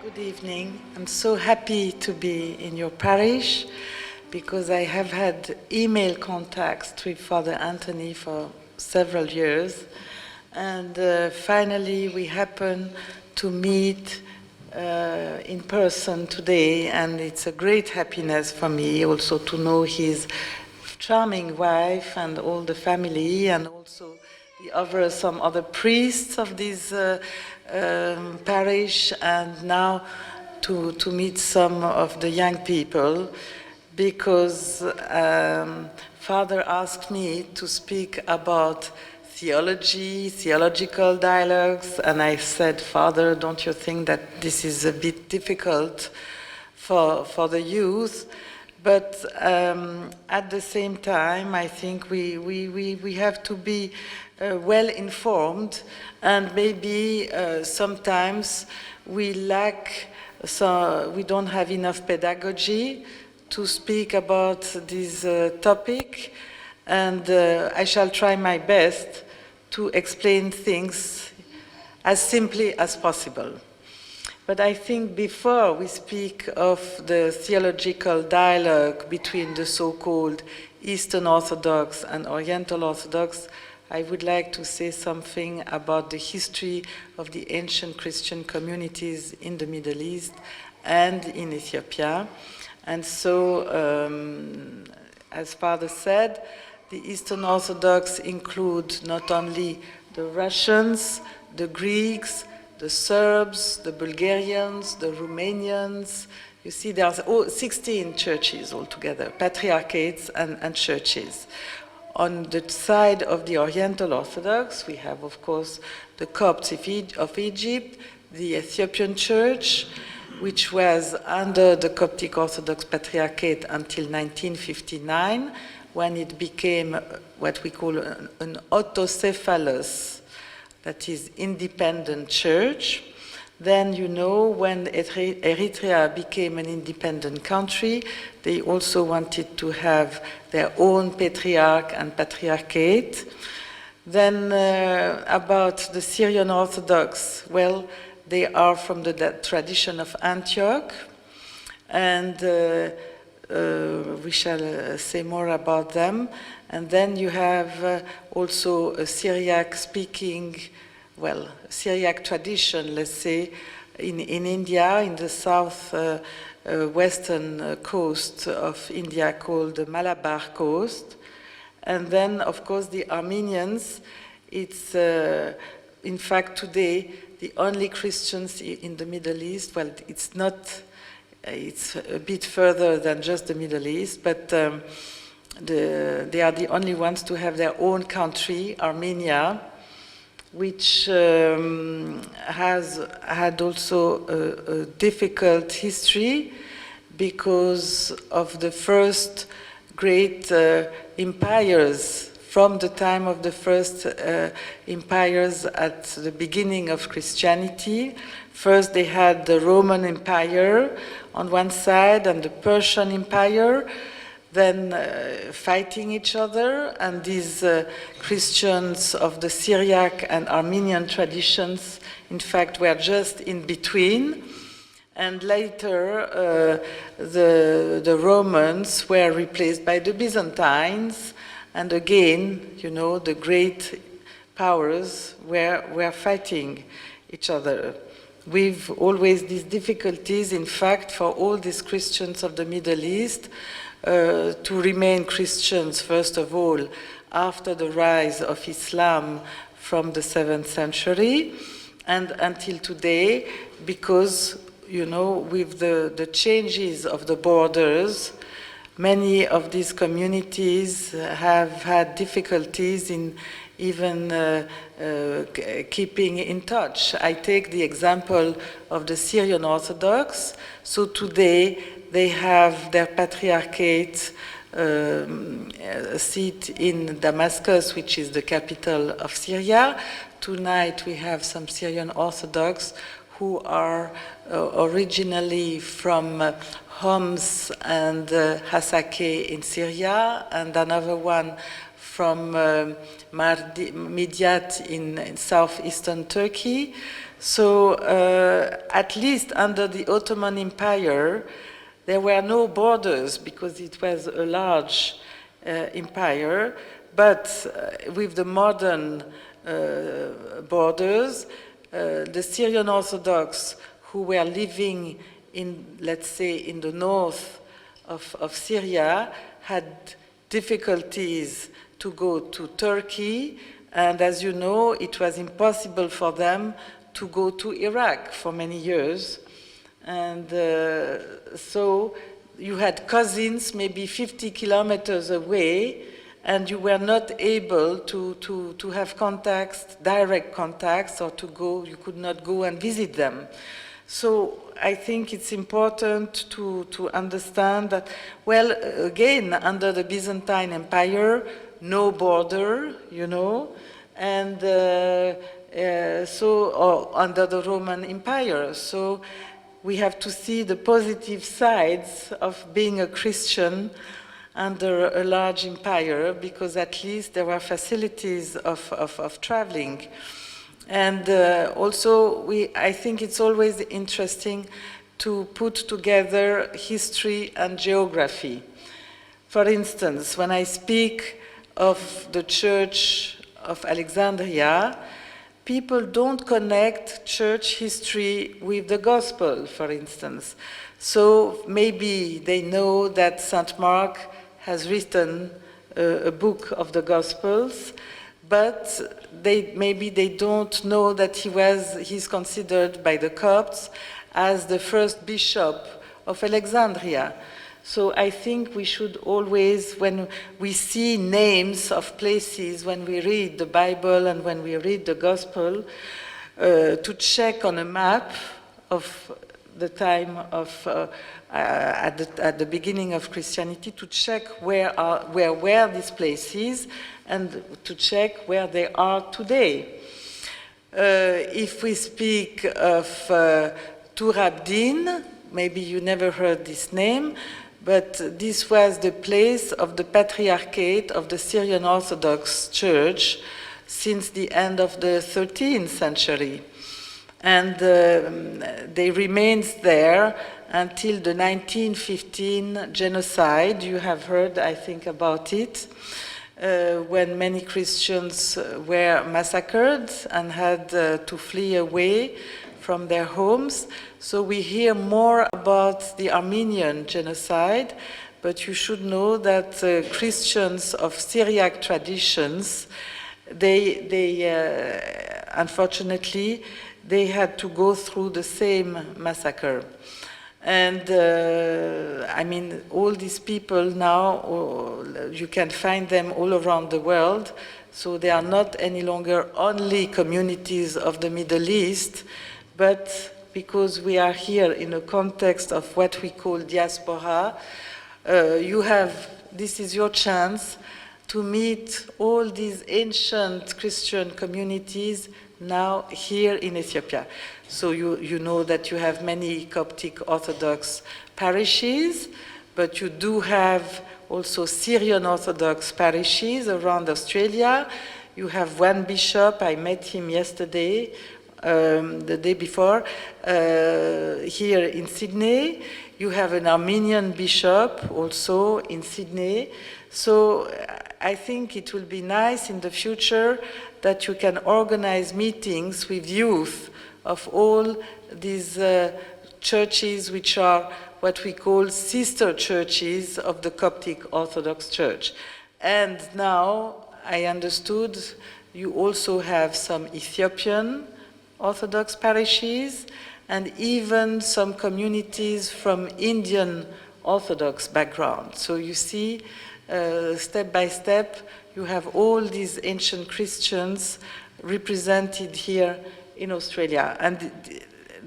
Good evening. I'm so happy to be in your parish because I have had email contacts with Father Anthony for several years. And finally we happen to meet in person today, and it's a great happiness for me also to know his charming wife and all the family, and also some other priests of this parish, and now to meet some of the young people, because Father asked me to speak about theology, theological dialogues, and I said, Father, don't you think that this is a bit difficult for the youth? But at the same time, I think we have to be well informed, and maybe sometimes we lack, so we don't have enough pedagogy to speak about this topic, and I shall try my best to explain things as simply as possible. But I think before we speak of the theological dialogue between the so-called Eastern Orthodox and Oriental Orthodox, I would like to say something about the history of the ancient Christian communities in the Middle East and in Ethiopia. And so, as Father said, the Eastern Orthodox include not only the Russians, the Greeks, the Serbs, the Bulgarians, the Romanians. You see, there's 16 churches altogether, patriarchates and churches. On the side of the Oriental Orthodox, we have, of course, the Copts of Egypt, the Ethiopian Church, which was under the Coptic Orthodox Patriarchate until 1959, when it became what we call an autocephalous, that is, independent church. Then, you know, when Eritrea became an independent country, they also wanted to have their own patriarch and patriarchate. Then about the Syrian Orthodox, well, they are from the tradition of Antioch, and we shall say more about them. And then you have also a Syriac-speaking, well, Syriac tradition, let's say, in India, in the south western coast of India, called the Malabar coast. And then, of course, the Armenians. It's, in fact, today, the only Christians in the Middle East. Well, it's not, it's a bit further than just the Middle East, but they are the only ones to have their own country, Armenia, which has had also a difficult history because of the first great empires from the time of the first empires at the beginning of Christianity. First they had the Roman Empire on one side and the Persian Empire, then fighting each other, and these Christians of the Syriac and Armenian traditions, in fact, were just in between. And later, the Romans were replaced by the Byzantines, and again, you know, the great powers were fighting each other. We've always these difficulties, in fact, for all these Christians of the Middle East, to remain Christians, first of all, after the rise of Islam from the 7th century, and until today, because, you know, with the changes of the borders, many of these communities have had difficulties in even keeping in touch. I take the example of the Syrian Orthodox. So today they have their patriarchate seat in Damascus, which is the capital of Syria. Tonight we have some Syrian Orthodox who are originally from Homs and Hasakeh in Syria, and another one from Midyat in southeastern Turkey. So at least under the Ottoman Empire, there were no borders because it was a large empire, but with the modern borders, the Syrian Orthodox who were living in, let's say, in the north of Syria had difficulties to go to Turkey, and as you know, it was impossible for them to go to Iraq for many years. And so you had cousins maybe 50 kilometers away, and you were not able to have contacts, direct contacts, or to go, you could not go and visit them. So I think it's important to understand that, well, again, under the Byzantine Empire, no border, you know, and or under the Roman Empire. So we have to see the positive sides of being a Christian under a large empire, because at least there were facilities of traveling. And also, I think it's always interesting to put together history and geography. For instance, when I speak of the Church of Alexandria, people don't connect church history with the gospel, for instance. So maybe they know that St. Mark has written a book of the Gospels, but maybe they don't know that he's considered by the Copts as the first bishop of Alexandria. So I think we should always, when we see names of places, when we read the Bible and when we read the Gospel, to check on a map of the time of at the beginning of Christianity, to check where were these places and to check where they are today. If we speak of Tur Abdin, maybe you never heard this name, but this was the place of the Patriarchate of the Syrian Orthodox Church since the end of the 13th century. And they remained there until the 1915 genocide. You have heard, I think, about it, when many Christians were massacred and had to flee away from their homes. So we hear more about the Armenian genocide, but you should know that Christians of Syriac traditions, unfortunately, they had to go through the same massacre. And I mean, all these people now, you can find them all around the world, so they are not any longer only communities of the Middle East, but because we are here in a context of what we call diaspora, this is your chance to meet all these ancient Christian communities now here in Ethiopia. So you know that you have many Coptic Orthodox parishes, but you do have also Syrian Orthodox parishes around Australia. You have one bishop, I met him yesterday, the day before, here in Sydney. You have an Armenian bishop also in Sydney. So I think it will be nice in the future that you can organize meetings with youth of all these churches which are what we call sister churches of the Coptic Orthodox Church. And now I understood you also have some Ethiopian Orthodox parishes and even some communities from Indian Orthodox background. So you see, step by step, you have all these ancient Christians represented here in Australia. And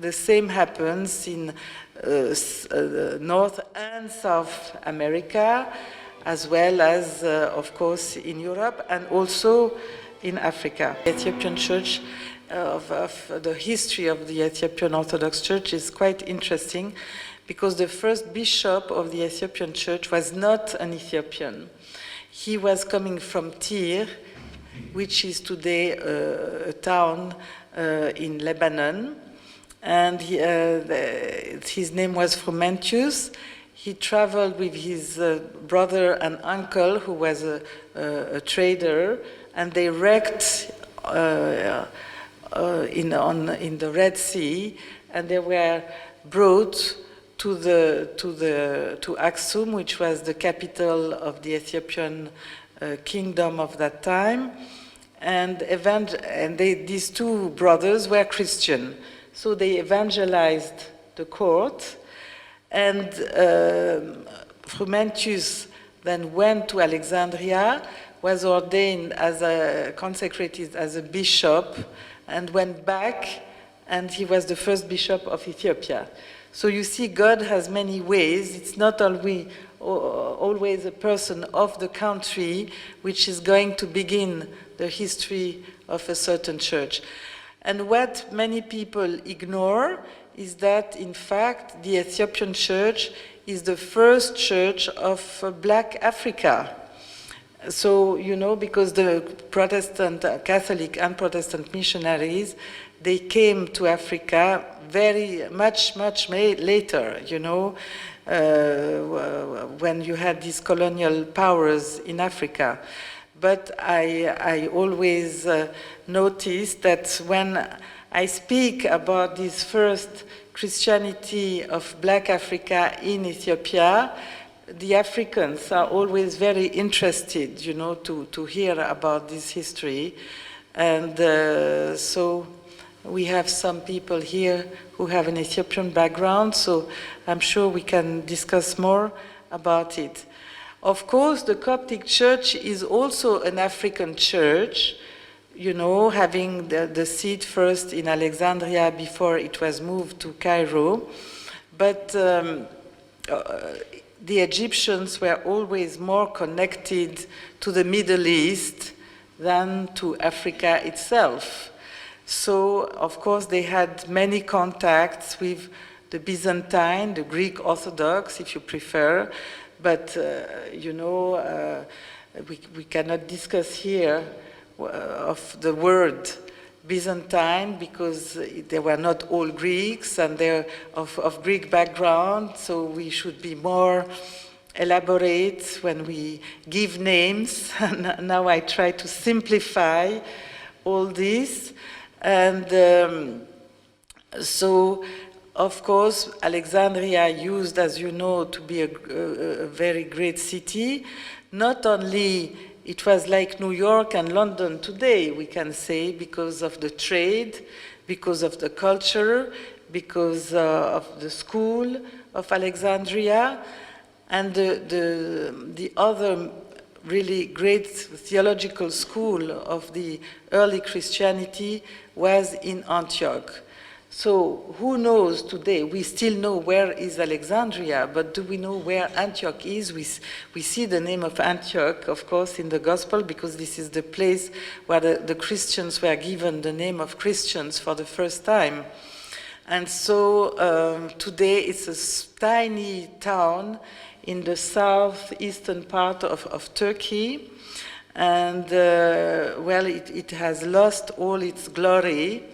the same happens in North and South America, as well as, of course, in Europe and also in Africa. The Ethiopian Church, of the history of the Ethiopian Orthodox Church is quite interesting, because the first bishop of the Ethiopian Church was not an Ethiopian. He was coming from Tyre, which is today a town in Lebanon, and his name was Frumentius. He traveled with his brother and uncle, who was a trader, and they wrecked in the Red Sea, and they were brought to Aksum, which was the capital of the Ethiopian kingdom of that time, and these two brothers were Christian, so they evangelized the court, and Frumentius then went to Alexandria, was ordained consecrated as a bishop, and went back, and he was the first bishop of Ethiopia. So you see, God has many ways. It's not always a person of the country which is going to begin the history of a certain church. And what many people ignore is that, in fact, the Ethiopian church is the first church of Black Africa. So, you know, because the Protestant, Catholic and Protestant missionaries, they came to Africa very much later, you know, when you had these colonial powers in Africa. But I always notice that when I speak about this first Christianity of Black Africa in Ethiopia, the Africans are always very interested, you know, to hear about this history. And so we have some people here who have an Ethiopian background, so I'm sure we can discuss more about it. Of course, the Coptic Church is also an African church, you know, having the seat first in Alexandria before it was moved to Cairo. But the Egyptians were always more connected to the Middle East than to Africa itself. So, of course, they had many contacts with the Byzantine, the Greek Orthodox, if you prefer, but, you know, we cannot discuss here of the word Byzantine, because they were not all Greeks and they're of Greek background, so we should be more elaborate when we give names. Now I try to simplify all this. And so, of course, Alexandria used, as you know, to be a very great city. Not only it was like New York and London today, we can say, because of the trade, because of the culture, because of the school of Alexandria, and the other really great theological school of the early Christianity was in Antioch. So who knows today? We still know where is Alexandria, but do we know where Antioch is? We see the name of Antioch, of course, in the Gospel, because this is the place where the Christians were given the name of Christians for the first time. And so today it's a tiny town in the southeastern part of Turkey, and well, it has lost all its glory.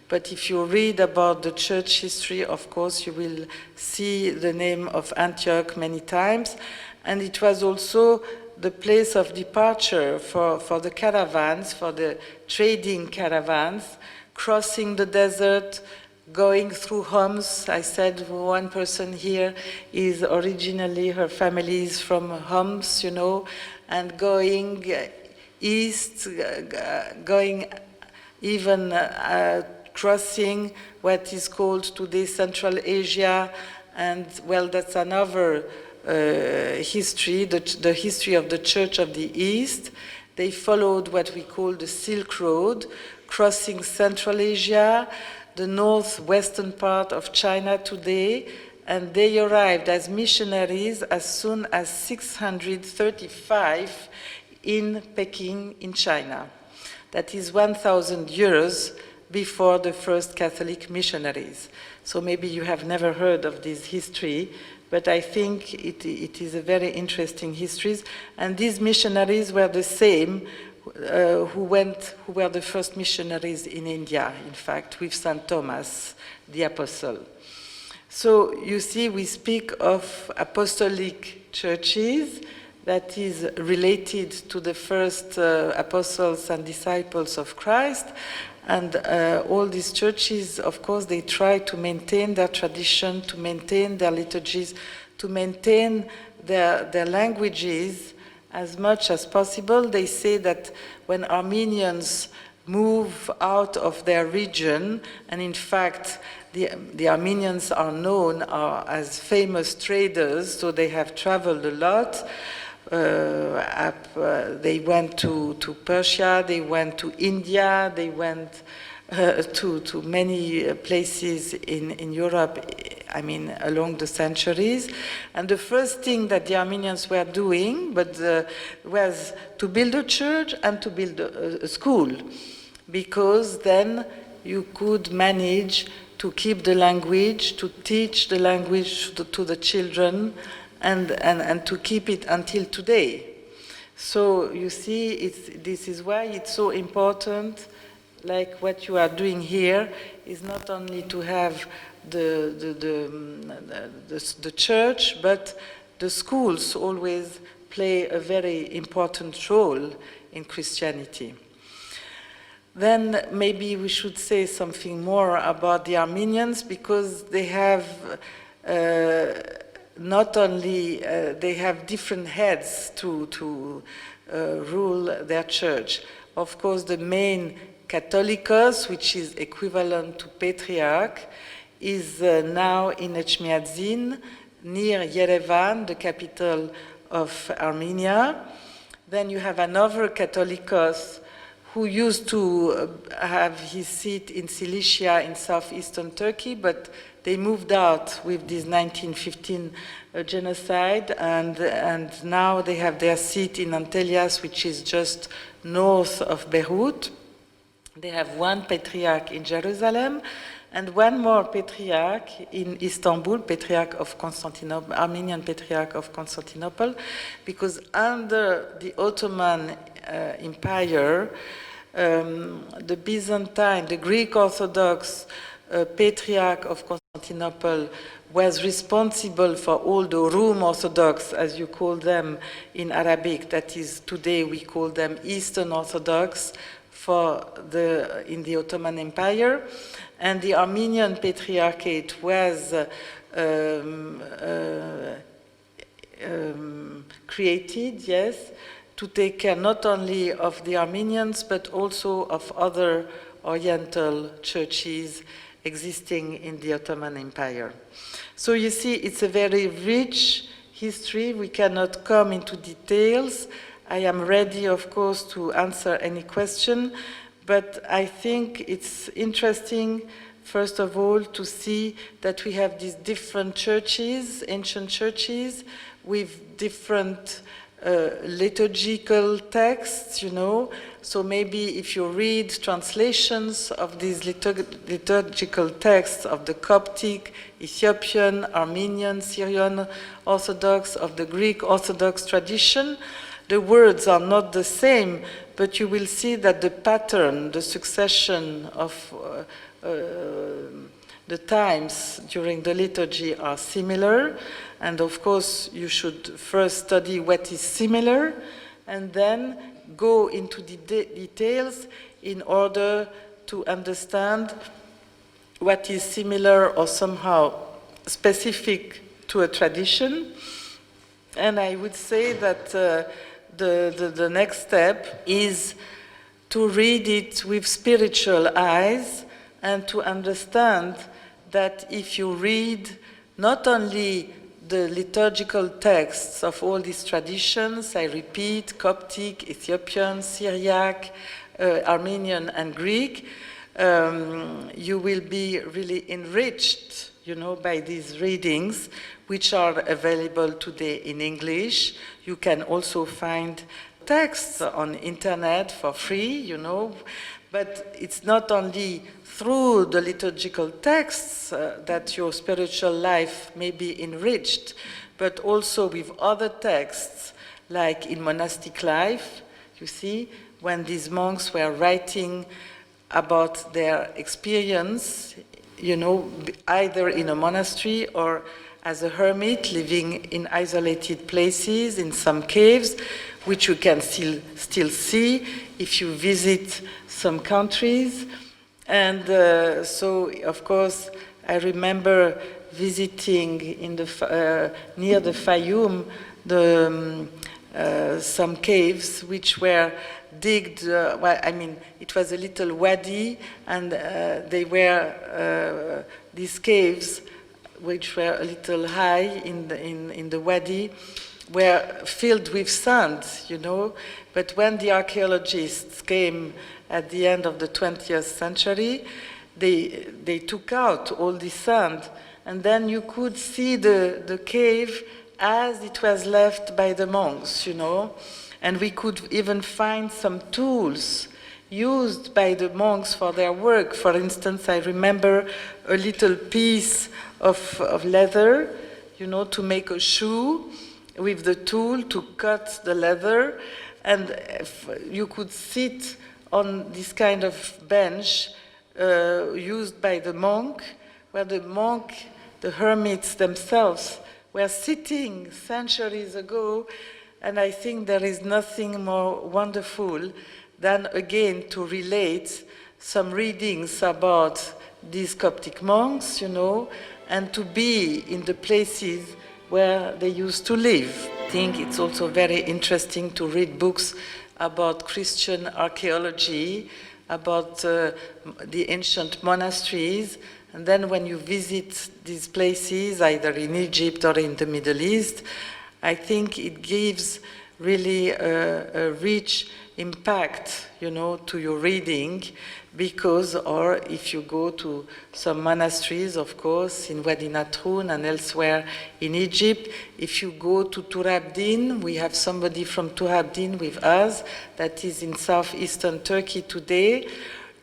But if you read about the church history, of course, you will see the name of Antioch many times. And it was also the place of departure for the caravans, for the trading caravans, crossing the desert, going through Homs. I said one person here is originally, her family is from Homs, you know, and going east, going even crossing what is called today Central Asia, and well, that's another history, the history of the Church of the East. They followed what we call the Silk Road, crossing Central Asia, the northwestern part of China today, and they arrived as missionaries as soon as 635 in Peking, in China. That is 1,000 years before the first Catholic missionaries. So maybe you have never heard of this history, but I think it is a very interesting history. And these missionaries were the same who were the first missionaries in India, in fact, with St. Thomas, the apostle. So you see, we speak of apostolic churches, that is related to the first apostles and disciples of Christ. And all these churches, of course, they try to maintain their tradition, to maintain their liturgies, to maintain their languages as much as possible. They say that when Armenians move out of their region, and in fact, the Armenians are known as famous traders, so they have traveled a lot. They went to Persia, they went to India, they went to many places in Europe, I mean, along the centuries. And the first thing that the Armenians were doing was to build a church and to build a school, because then you could manage to keep the language, to teach the language to the children, and to keep it until today. So you see, this is why it's so important, like what you are doing here, is not only to have the church, but the schools always play a very important role in Christianity. Then maybe we should say something more about the Armenians, because they have not only, they have different heads to rule their church. Of course, the main Catholicos, which is equivalent to Patriarch, is now in Echmiadzin, near Yerevan, the capital of Armenia. Then you have another Catholicos who used to have his seat in Cilicia in southeastern Turkey, but they moved out with this 1915 genocide, and now they have their seat in Antelias, which is just north of Beirut. They have one patriarch in Jerusalem, and one more patriarch in Istanbul, Patriarch of Constantinople, Armenian Patriarch of Constantinople, because under the Ottoman Empire, the Byzantine, the Greek Orthodox Patriarch of Constantinople was responsible for all the Rum Orthodox, as you call them in Arabic. That is, today we call them Eastern Orthodox in the Ottoman Empire. And the Armenian Patriarchate was created, yes, to take care not only of the Armenians, but also of other Oriental churches existing in the Ottoman Empire. So you see, it's a very rich history. We cannot come into details. I am ready, of course, to answer any question, but I think it's interesting, first of all, to see that we have these different churches, ancient churches, with different liturgical texts, you know. So maybe if you read translations of these liturgical texts of the Coptic, Ethiopian, Armenian, Syrian Orthodox, of the Greek Orthodox tradition, the words are not the same, but you will see that the pattern, the succession of the times during the liturgy are similar. And of course, you should first study what is similar, and then go into the details in order to understand what is similar or somehow specific to a tradition. And I would say that the next step is to read it with spiritual eyes and to understand that if you read not only the liturgical texts of all these traditions, I repeat, Coptic, Ethiopian, Syriac, Armenian, and Greek, you will be really enriched, you know, by these readings, which are available today in English. You can also find texts on internet for free, you know, but it's not only through the liturgical texts that your spiritual life may be enriched, but also with other texts, like in monastic life, you see, when these monks were writing about their experience, either in a monastery or as a hermit, living in isolated places, in some caves, which you can still see if you visit some countries. And so, of course, I remember visiting in near the Fayoum some caves which were digged. It was a little wadi, and they were these caves, which were a little high in the wadi, were filled with sand, But when the archaeologists came at the end of the 20th century, they took out all the sand, and then you could see the cave as it was left by the monks, And we could even find some tools used by the monks for their work. For instance, I remember a little piece of leather, to make a shoe, with the tool to cut the leather, and you could sit on this kind of bench used by the monk, where the hermits themselves were sitting centuries ago. And I think there is nothing more wonderful than, again, to relate some readings about these Coptic monks, and to be in the places where they used to live. I think it's also very interesting to read books about Christian archaeology, about the ancient monasteries, and then when you visit these places, either in Egypt or in the Middle East, I think it gives really a rich impact, to your reading, because, or if you go to some monasteries, of course, in Wadi Natrun and elsewhere in Egypt, if you go to Turabdin, we have somebody from Turabdin with us that is in southeastern Turkey today.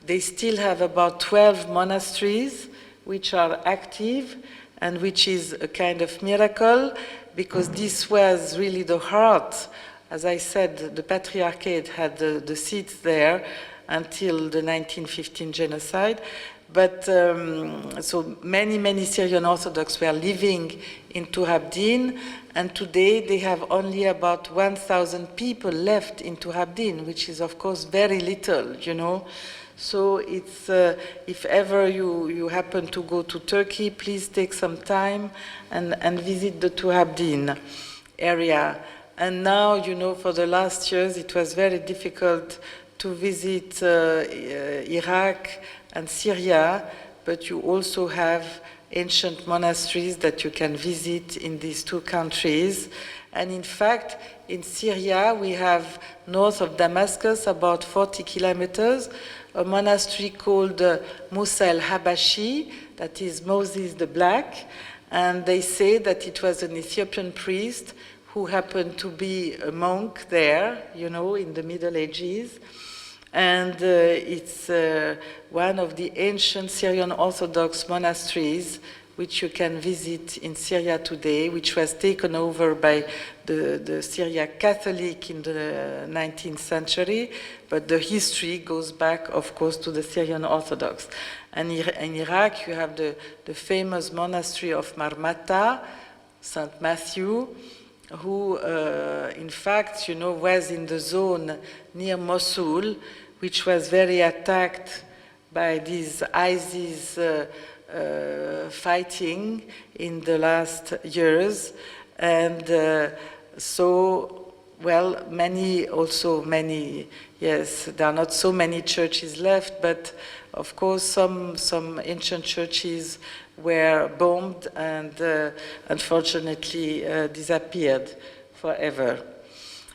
They still have about 12 monasteries which are active, and which is a kind of miracle, because this was really the heart. As I said, the Patriarchate had the seats there until the 1915 genocide. But so many Syrian Orthodox were living in Turabdin, and today they have only about 1,000 people left in Turabdin, which is, of course, very little, So it's, if ever you happen to go to Turkey, please take some time and visit the Turabdin area. And now, for the last years, it was very difficult to visit Iraq and Syria, but you also have ancient monasteries that you can visit in these two countries. And in fact, in Syria, we have north of Damascus, about 40 kilometers, a monastery called Musa el-Habashi, that is Moses the Black, and they say that it was an Ethiopian priest who happened to be a monk there, in the Middle Ages. And it's one of the ancient Syrian Orthodox monasteries which you can visit in Syria today, which was taken over by the Syria Catholic in the 19th century, but the history goes back, of course, to the Syrian Orthodox. And in Iraq, you have the famous monastery of Marmata, St. Matthew, who, in fact, was in the zone near Mosul, which was very attacked by these ISIS fighting in the last years. And so, well, yes, there are not so many churches left, but of course some ancient churches were bombed and unfortunately disappeared forever.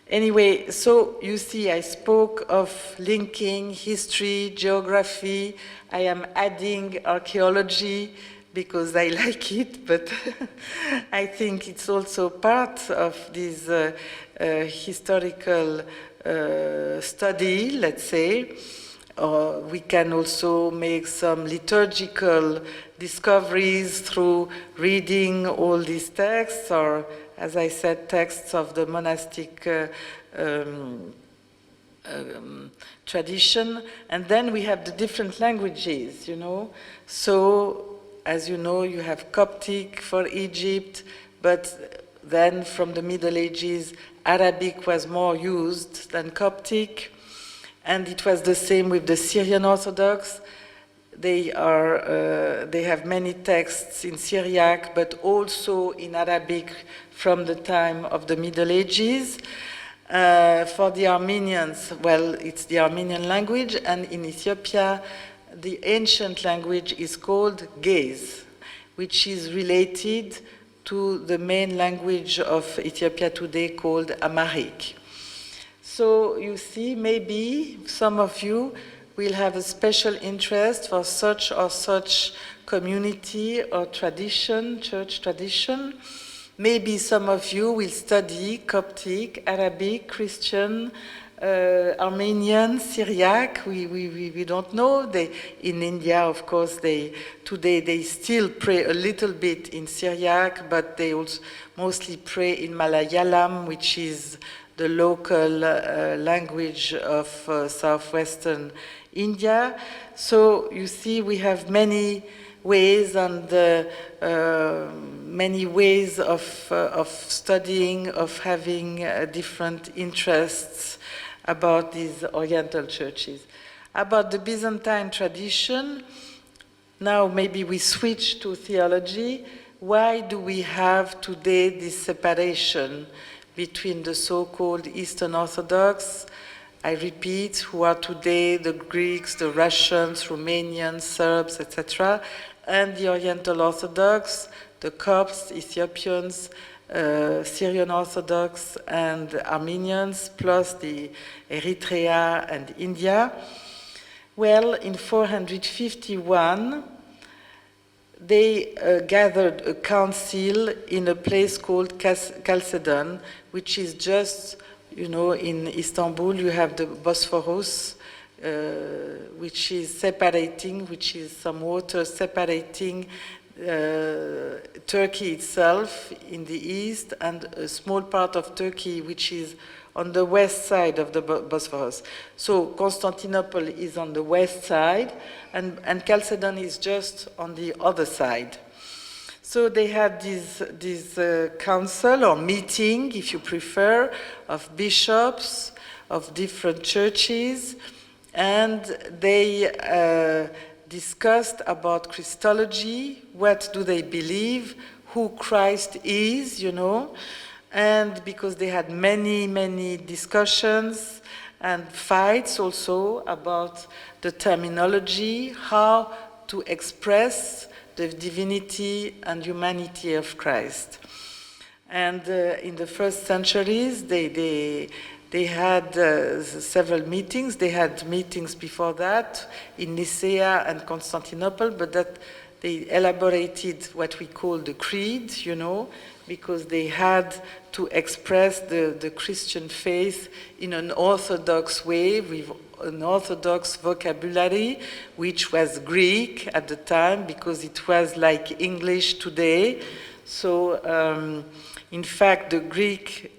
Anyway, so you see, I spoke of linking history, geography. I am adding archaeology because I like it, but I think it's also part of this historical study, let's say. We can also make some liturgical discoveries through reading all these texts, or, as I said, texts of the monastic tradition, and then we have the different languages, you know. So, as you know, you have Coptic for Egypt, but then from the Middle Ages, Arabic was more used than Coptic, and it was the same with the Syrian Orthodox. They have many texts in Syriac, but also in Arabic from the time of the Middle Ages. For the Armenians, well, it's the Armenian language, and in Ethiopia, the ancient language is called Ge'ez, which is related to the main language of Ethiopia today called Amharic. So you see, maybe some of you will have a special interest for such or such community or tradition, church tradition. Maybe some of you will study Coptic, Arabic, Christian, Armenian, Syriac. We don't know. In India, of course, today they still pray a little bit in Syriac, but they also mostly pray in Malayalam, which is the local language of southwestern India. So you see, we have many ways and many ways of studying, of having different interests about these Oriental churches. About the Byzantine tradition, now maybe we switch to theology. Why do we have today this separation between the so-called Eastern Orthodox, I repeat, who are today the Greeks, the Russians, Romanians, Serbs, etc., and the Oriental Orthodox, the Copts, Ethiopians, Syrian Orthodox, and Armenians, plus the Eritrea and India? Well, in 451, they gathered a council in a place called Chalcedon, which is just, you know, in Istanbul you have the Bosphorus, which is separating, which is some water separating Turkey itself in the east and a small part of Turkey which is on the west side of the Bosphorus. So Constantinople is on the west side and Chalcedon is just on the other side. So they had this council or meeting, if you prefer, of bishops of different churches, and they discussed about Christology, what do they believe, who Christ is, you know, and because they had many discussions and fights also about the terminology, how to express the divinity and humanity of Christ. And in the first centuries, they had several meetings. They had meetings before that in Nicaea and Constantinople, but that they elaborated what we call the creed, you know, because they had to express the Christian faith in an orthodox way, with an orthodox vocabulary, which was Greek at the time, because it was like English today. So, in fact, the Greek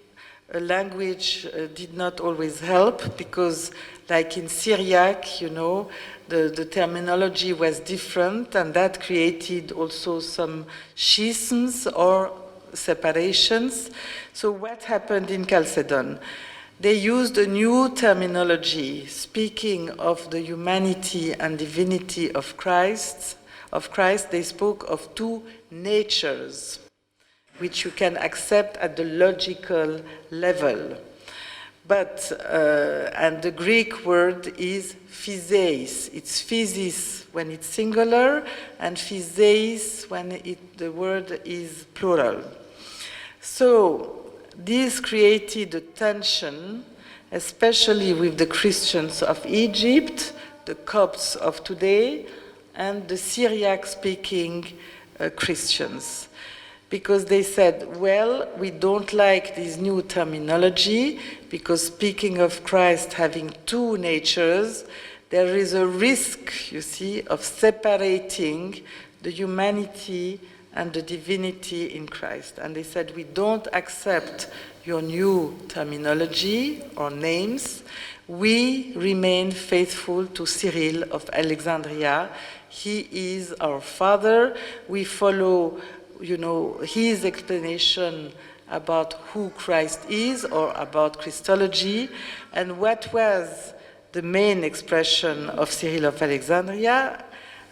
language did not always help, because like in Syriac, you know, the terminology was different, and that created also some schisms or separations. So what happened in Chalcedon? They used a new terminology, speaking of the humanity and divinity of Christ. They spoke of two natures, which you can accept at the logical level. But, and the Greek word is physeis. It's physis when it's singular, and physeis when the word is plural. So, this created a tension, especially with the Christians of Egypt, the Copts of today, and the Syriac-speaking Christians. Because they said, well, we don't like this new terminology, because speaking of Christ having two natures, there is a risk, you see, of separating the humanity and the divinity in Christ. And they said, we don't accept your new terminology or names. We remain faithful to Syril of Alexandria. He is our father. We follow, his explanation about who Christ is or about Christology. And what was the main expression of Cyril of Alexandria?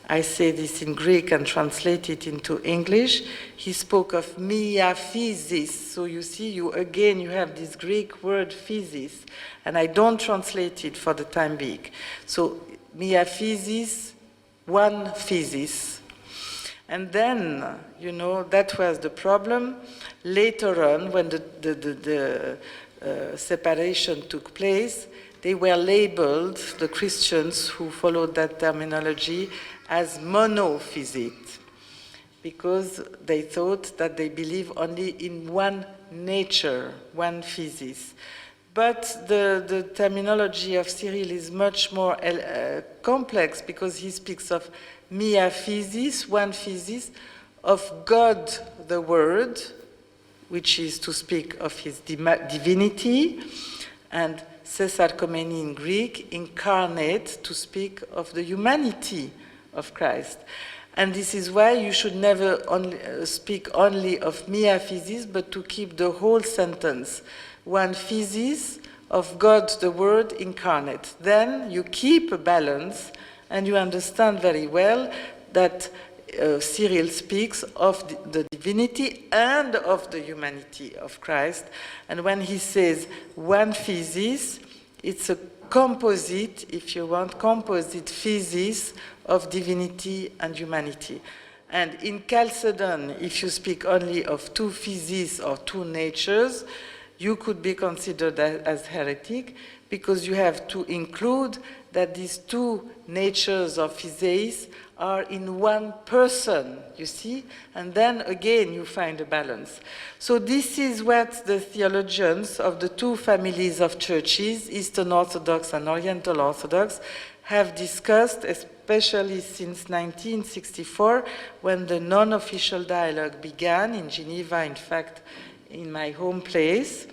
I say this in Greek and translate it into English. He spoke of miaphysis. So you see, you have this Greek word physis, and I don't translate it for the time being. So miaphysis, one physis. And then, that was the problem. Later on, when the separation took place, they were labeled, the Christians who followed that terminology, as monophysite, because they thought that they believe only in one nature, one physis. But the terminology of Cyril is much more complex, because he speaks of miaphysis, one physis, of God the Word, which is to speak of his divinity, and Sesarkomeni in Greek, incarnate, to speak of the humanity of Christ. And this is why you should never speak only of miaphysis, but to keep the whole sentence, one physis of God the Word incarnate. Then you keep a balance, and you understand very well that Cyril speaks of the divinity and of the humanity of Christ. And when he says one physis, it's a composite, if you want, composite physis of divinity and humanity. And in Chalcedon, if you speak only of two physis or two natures, you could be considered as heretic, because you have to include that these two natures of physis are in one person, you see? And then again you find a balance. So this is what the theologians of the two families of churches, Eastern Orthodox and Oriental Orthodox, have discussed, especially since 1964, when the non-official dialogue began in Geneva, in fact, in my home place.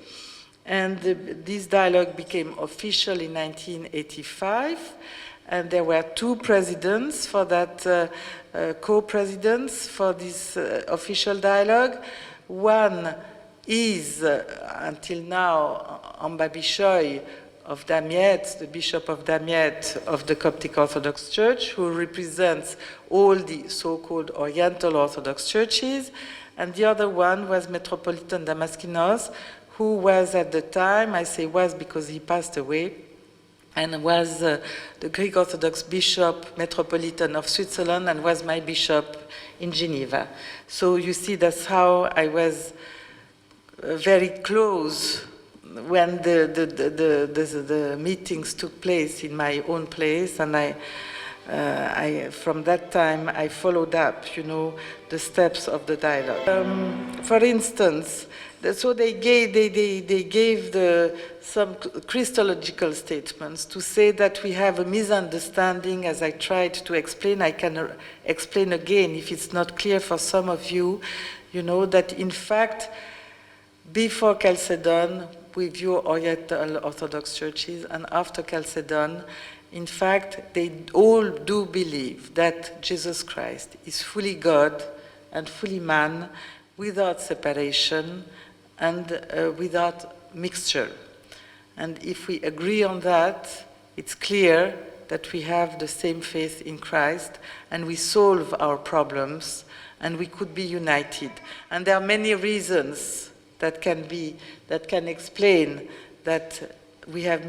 And this dialogue became official in 1985. And there were two presidents for that, co-presidents for this official dialogue. One is, until now, Amba Bishoy of Damiette, the Bishop of Damiette of the Coptic Orthodox Church, who represents all the so-called Oriental Orthodox churches. And the other one was Metropolitan Damaskinos, who was at the time, I say was because he passed away, and was the Greek Orthodox Bishop Metropolitan of Switzerland, and was my bishop in Geneva. So you see, that's how I was very close when the meetings took place in my own place, and I from that time I followed up, the steps of the dialogue. For instance, so they gave some Christological statements to say that we have a misunderstanding, as I tried to explain. I can explain again if it's not clear for some of you, that in fact, before Chalcedon, we view Oriental Orthodox churches, and after Chalcedon, in fact, they all do believe that Jesus Christ is fully God and fully man, without separation and without mixture. And if we agree on that, it's clear that we have the same faith in Christ, and we solve our problems, and we could be united. And there are many reasons that can explain that we have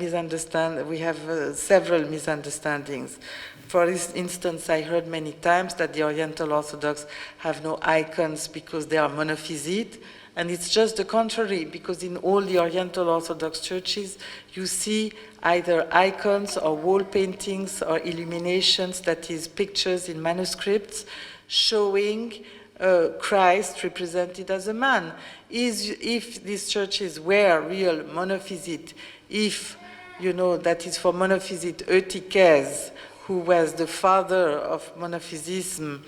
several misunderstandings. For instance, I heard many times that the Oriental Orthodox have no icons because they are monophysite, and it's just the contrary, because in all the Oriental Orthodox churches, you see either icons or wall paintings or illuminations, that is, pictures in manuscripts, showing Christ represented as a man. If these churches were real monophysite, if, that is for monophysite Eutyches, who was the father of monophysism,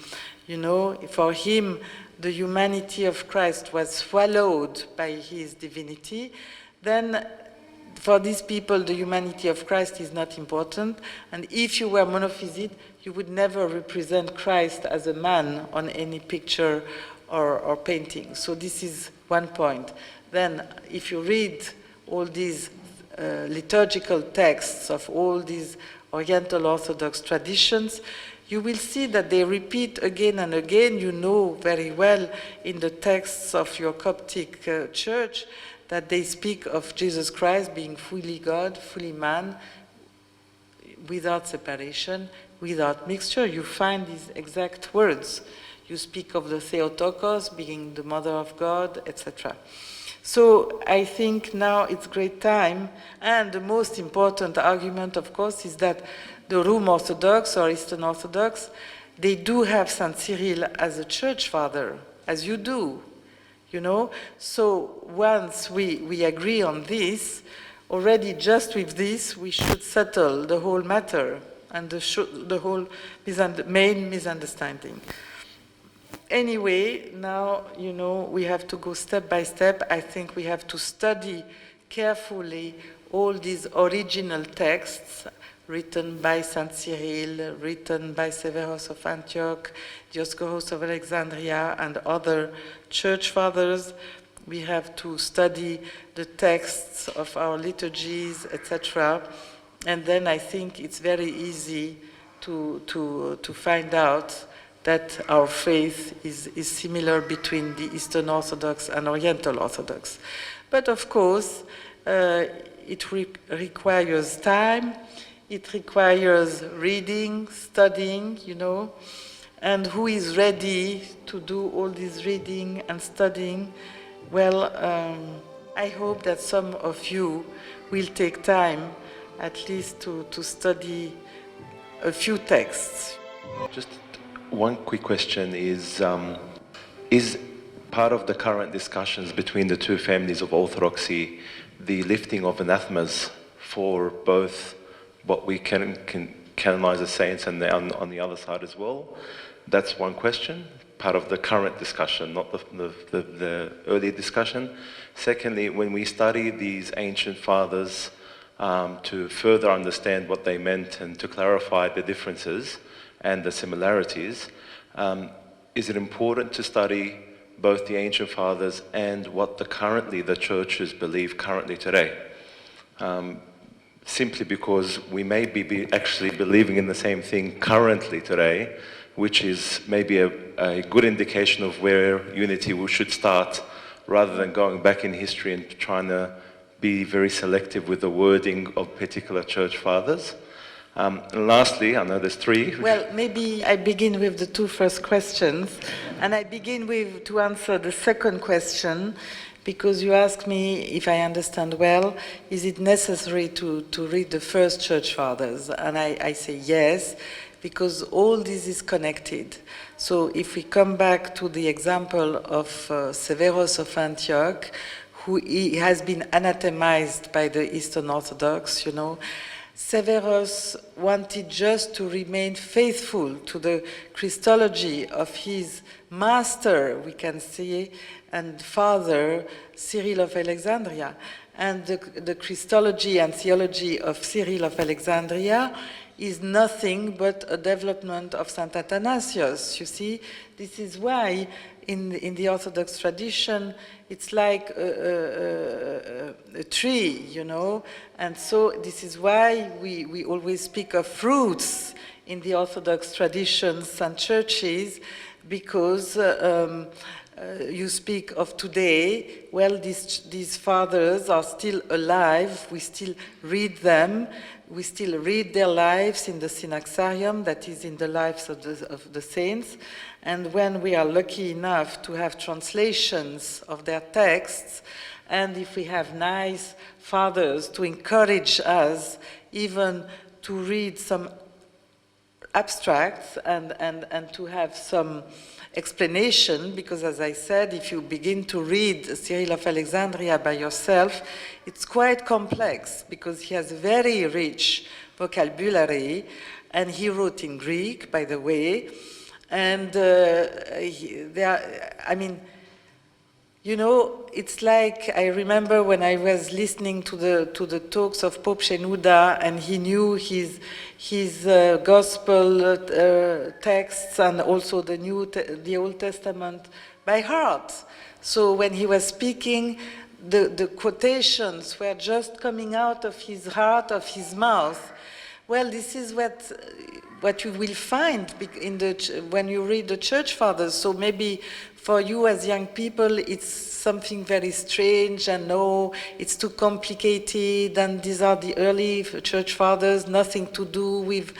for him, the humanity of Christ was swallowed by his divinity, then for these people, the humanity of Christ is not important. And if you were monophysite, you would never represent Christ as a man on any picture or painting. So this is one point. Then, if you read all these liturgical texts of all these Oriental Orthodox traditions, you will see that they repeat again and again. You know very well in the texts of your Coptic church that they speak of Jesus Christ being fully God, fully man, without separation, without mixture. You find these exact words. You speak of the Theotokos being the mother of God, etc. So I think now it's great time, and the most important argument, of course, is that the Rome Orthodox or Eastern Orthodox, they do have Saint Cyril as a church father, as you do, you know. So once we agree on this, already just with this, we should settle the whole matter and the whole main misunderstanding. Anyway, now, you know, we have to go step by step. I think we have to study carefully all these original texts written by Saint Cyril, written by Severus of Antioch, Dioscoros of Alexandria, and other church fathers. We have to study the texts of our liturgies, etc. And then I think it's very easy to find out that our faith is similar between the Eastern Orthodox and Oriental Orthodox. But of course, it requires time, it requires reading, studying, you know, and who is ready to do all this reading and studying? Well, I hope that some of you will take time at least to study a few texts. Just one quick question is part of the current discussions between the two families of Orthodoxy the lifting of anathemas for both what we can canonize as saints and on the other side as well? That's one question, part of the current discussion, not the earlier discussion. Secondly, when we study these ancient fathers to further understand what they meant and to clarify the differences and the similarities, is it important to study both the ancient fathers and what the churches believe currently today? Simply because we may be actually believing in the same thing currently today, which is maybe a good indication of where unity should start, rather than going back in history and trying to be very selective with the wording of particular church fathers. And lastly, I know there's three. Well, maybe I begin with the two first questions, and I begin to answer the second question, because you asked me, if I understand well, is it necessary to read the first church fathers? And I say yes, because all this is connected. So if we come back to the example of Severus of Antioch, who has been anathemized by the Eastern Orthodox, you know, Severus wanted just to remain faithful to the Christology of his master, we can say, and father, Cyril of Alexandria. And the Christology and theology of Cyril of Alexandria is nothing but a development of Saint Athanasius. You see, this is why in the Orthodox tradition, it's like a tree, you know, and so this is why we always speak of fruits in the Orthodox traditions and churches, because you speak of today, well, these fathers are still alive, we still read them, we still read their lives in the Synaxarium, that is in the lives of the saints, and when we are lucky enough to have translations of their texts, and if we have nice fathers to encourage us even to read some abstracts and to have some explanation, because as I said, if you begin to read Cyril of Alexandria by yourself, it's quite complex, because he has a very rich vocabulary, and he wrote in Greek, by the way, And I mean, you know, it's like I remember when I was listening to the talks of Pope Shenouda, and he knew his gospel texts and also the Old Testament by heart. So when he was speaking, the quotations were just coming out of his heart, of his mouth. Well, this is what you will find when you read the Church Fathers. So maybe for you as young people, it's something very strange, and no, it's too complicated, and these are the early Church Fathers, nothing to do with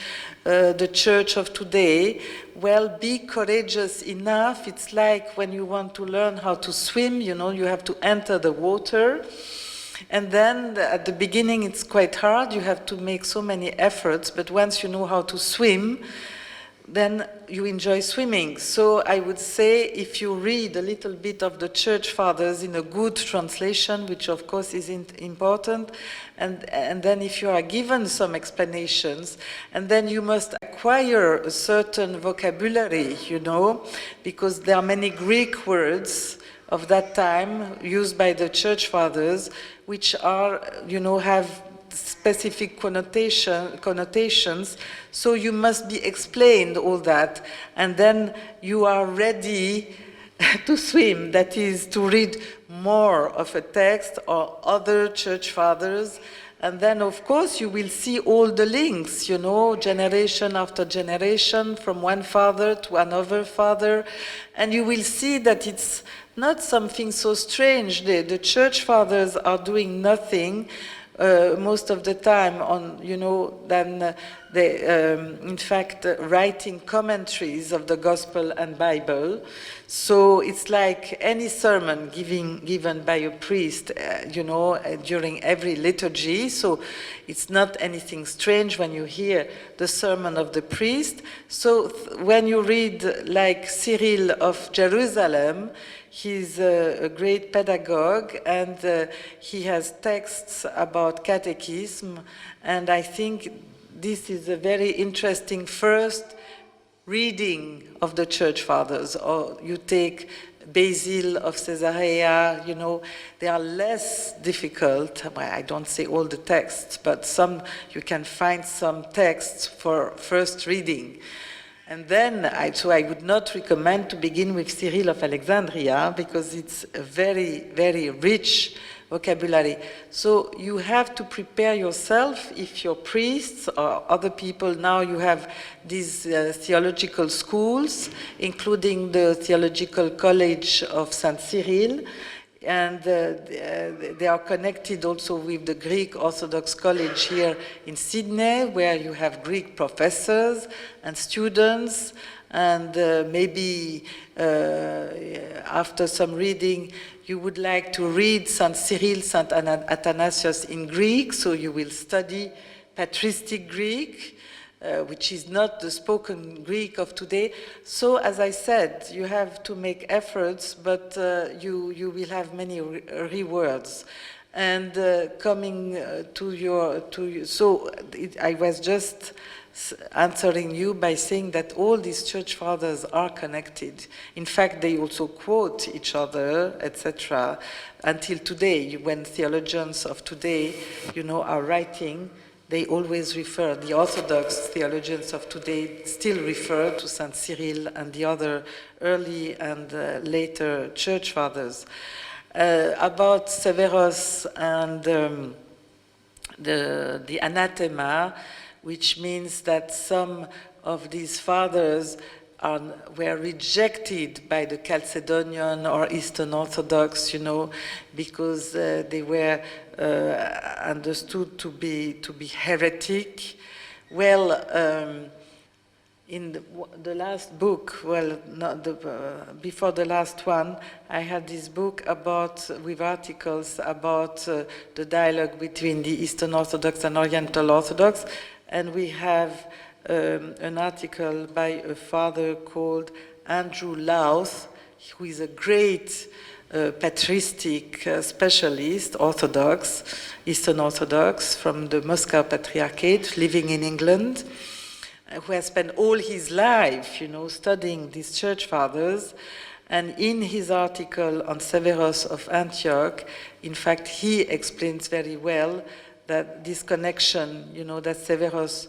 the Church of today. Well, be courageous enough. It's like when you want to learn how to swim, you know, you have to enter the water. And then at the beginning it's quite hard, you have to make so many efforts, but once you know how to swim, then you enjoy swimming. So I would say if you read a little bit of the Church Fathers in a good translation, which of course is important, and then if you are given some explanations, and then you must acquire a certain vocabulary, you know, because there are many Greek words of that time used by the Church Fathers, which are, you know, have specific connotations, so you must be explained all that, and then you are ready to swim, that is, to read more of a text or other Church Fathers, and then of course you will see all the links, you know, generation after generation, from one father to another father, and you will see that it's not something so strange. The Church Fathers are doing nothing most of the time on, you know, than in fact, writing commentaries of the Gospel and Bible. So it's like any sermon given by a priest, you know, during every liturgy. So it's not anything strange when you hear the sermon of the priest. So when you read like Syril of Jerusalem, he's a great pedagogue, and he has texts about catechism, and I think this is a very interesting first reading of the Church Fathers. Or you take Basil of Caesarea, you know, they are less difficult. Well, I don't say all the texts, but some, you can find some texts for first reading. And then, so I would not recommend to begin with Cyril of Alexandria, because it's a very, very rich vocabulary. So you have to prepare yourself, if you're priests or other people. Now you have these theological schools, including the Theological College of St. Cyril, and they are connected also with the Greek Orthodox College here in Sydney, where you have Greek professors and students, and maybe after some reading you would like to read St. Cyril, St. Athanasius in Greek, so you will study patristic Greek, which is not the spoken Greek of today. So, as I said, you have to make efforts, but you will have many rewards. And coming I was just answering you by saying that all these Church Fathers are connected. In fact, they also quote each other, etc. Until today, when theologians of today, you know, are writing, they always refer, the Orthodox theologians of today still refer to St. Cyril and the other early and later Church Fathers. About Severus and the anathema, which means that some of these fathers were rejected by the Chalcedonian or Eastern Orthodox, you know, because they were understood to be heretic. Well, in the last book, well, not before the last one, I had this book with articles about the dialogue between the Eastern Orthodox and Oriental Orthodox, and we have an article by a father called Andrew Louth, who is a great patristic specialist, Orthodox, Eastern Orthodox, from the Moscow Patriarchate, living in England. who has spent all his life, studying these church fathers. And in his article on Severus of Antioch, in fact, he explains very well that this connection, that Severus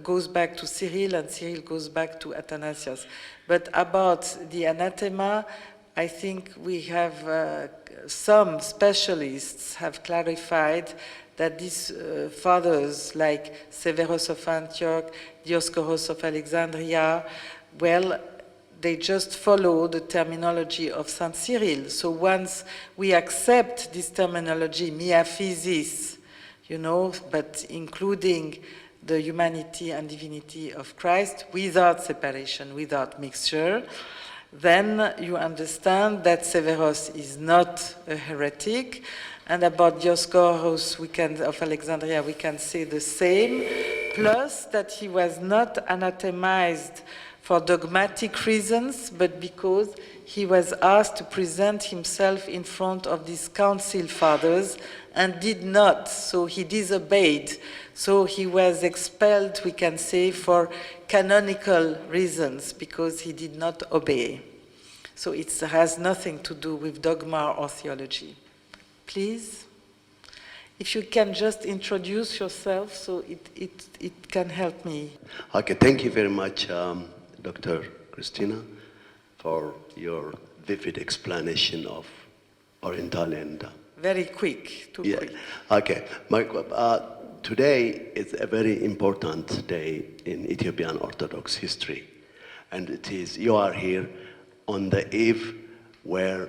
goes back to Cyril and Cyril goes back to Athanasius. But about the anathema, I think we have some specialists have clarified that these fathers like Severus of Antioch, Dioscoros of Alexandria, well, they just follow the terminology of Saint Cyril. So once we accept this terminology, miaphysis, but including the humanity and divinity of Christ without separation, without mixture, then you understand that Severus is not a heretic. And about Dioscoros of Alexandria, we can say the same, plus that he was not anathemized for dogmatic reasons, but because he was asked to present himself in front of these council fathers and did not, so he disobeyed. So he was expelled, we can say, for canonical reasons, because he did not obey. So it has nothing to do with dogma or theology. Please, if you can just introduce yourself, so it can help me. Okay, thank you very much, Dr. Christina, for your vivid explanation of Oriental and... Very quick, too quick. Okay, today is a very important day in Ethiopian Orthodox history. And you are here on the eve where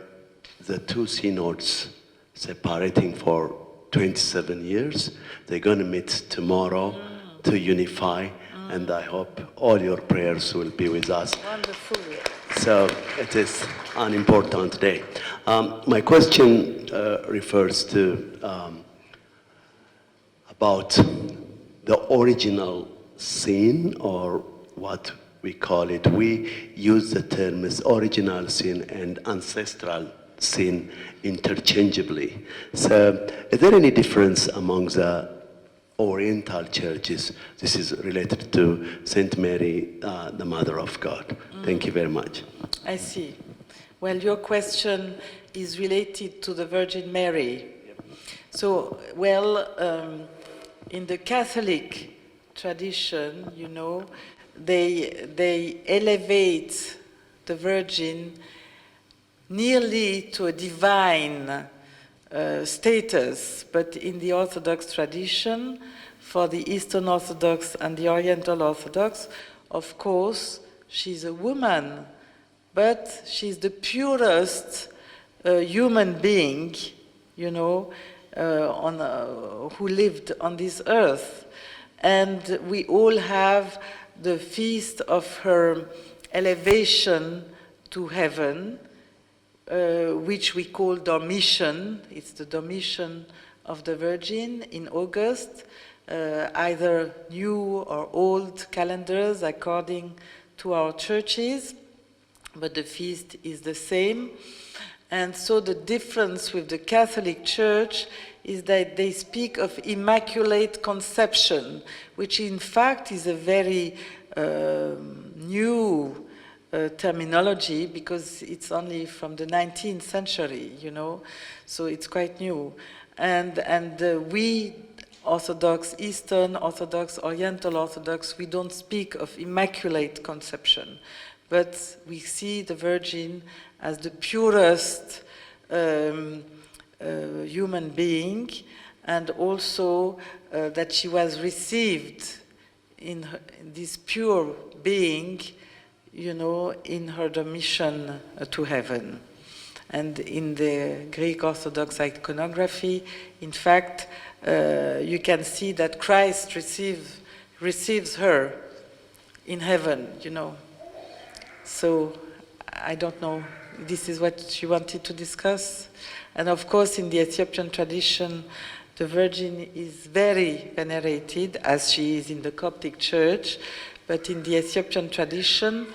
the two synods separating for 27 years, they're going to meet tomorrow to unify. And I hope all your prayers will be with us. Wonderful. So it is an important day. My question refers to about the original sin, or what we call it. We use the terms original sin and ancestral sin interchangeably. So is there any difference among the Oriental churches? This is related to Saint Mary, the Mother of God. Thank you very much. I see. Well, your question is related to the Virgin Mary. Yep. So, in the Catholic tradition, they elevate the Virgin nearly to a divine status, but in the Orthodox tradition, for the Eastern Orthodox and the Oriental Orthodox, of course, she's a woman, but she's the purest human being, who lived on this earth. And we all have the feast of her elevation to heaven, which we call Dormition. It's the Dormition of the Virgin in August, either new or old calendars according to our churches, but the feast is the same. And so the difference with the Catholic Church is that they speak of Immaculate Conception, which in fact is a very new terminology, because it's only from the 19th century, so it's quite new. And we Orthodox, Eastern Orthodox, Oriental Orthodox, we don't speak of Immaculate Conception, but we see the Virgin as the purest human being, and also that she was received in this pure being, in her mission to heaven. And in the Greek Orthodox iconography, in fact, you can see that Christ receives her in heaven, So I don't know, this is what you wanted to discuss? And of course, in the Ethiopian tradition, the Virgin is very venerated, as she is in the Coptic Church. But in the Ethiopian tradition,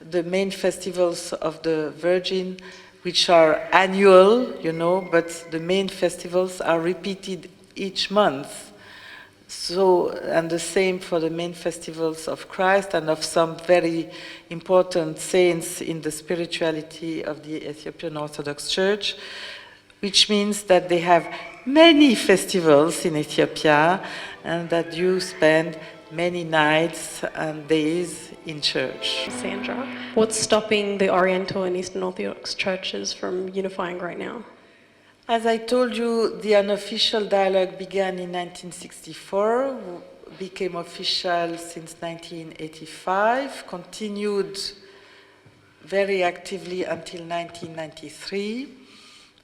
the main festivals of the Virgin, which are annual, but the main festivals are repeated each month. So, and the same for the main festivals of Christ and of some very important saints in the spirituality of the Ethiopian Orthodox Church, which means that they have many festivals in Ethiopia and that you spend many nights and days in church. Sandra, what's stopping the Oriental and Eastern Orthodox churches from unifying right now? As I told you, the unofficial dialogue began in 1964, became official since 1985, continued very actively until 1993.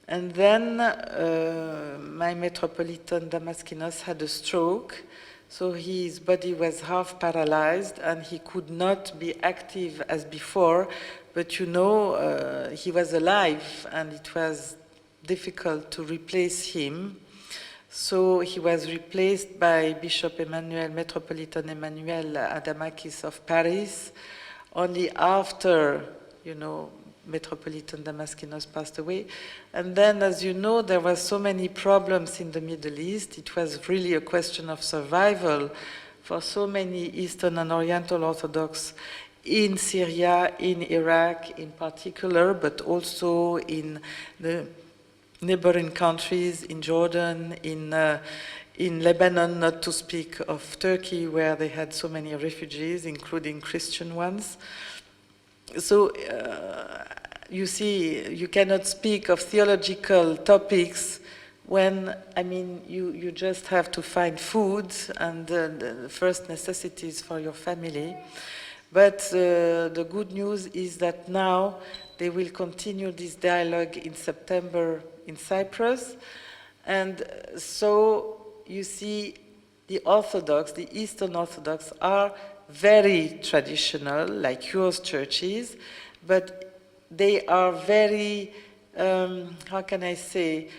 And then my Metropolitan Damaskinos had a stroke, so his body was half paralyzed and he could not be active as before, but you know, he was alive and it was difficult to replace him. So he was replaced by Bishop Emmanuel, Metropolitan Emmanuel Adamakis of Paris, only after, you know, Metropolitan Damaskinos passed away. And then, as you know, there were so many problems in the Middle East. It was really a question of survival for so many Eastern and Oriental Orthodox in Syria, in Iraq in particular, but also in the neighboring countries, in Jordan, in Lebanon, not to speak of Turkey, where they had so many refugees, including Christian ones. So you see, you cannot speak of theological topics when, I mean, you just have to find food and the first necessities for your family. But the good news is that now they will continue this dialogue in September in Cyprus. And so you see the Orthodox, the Eastern Orthodox are very traditional, like yours churches, but they are very, how can I say,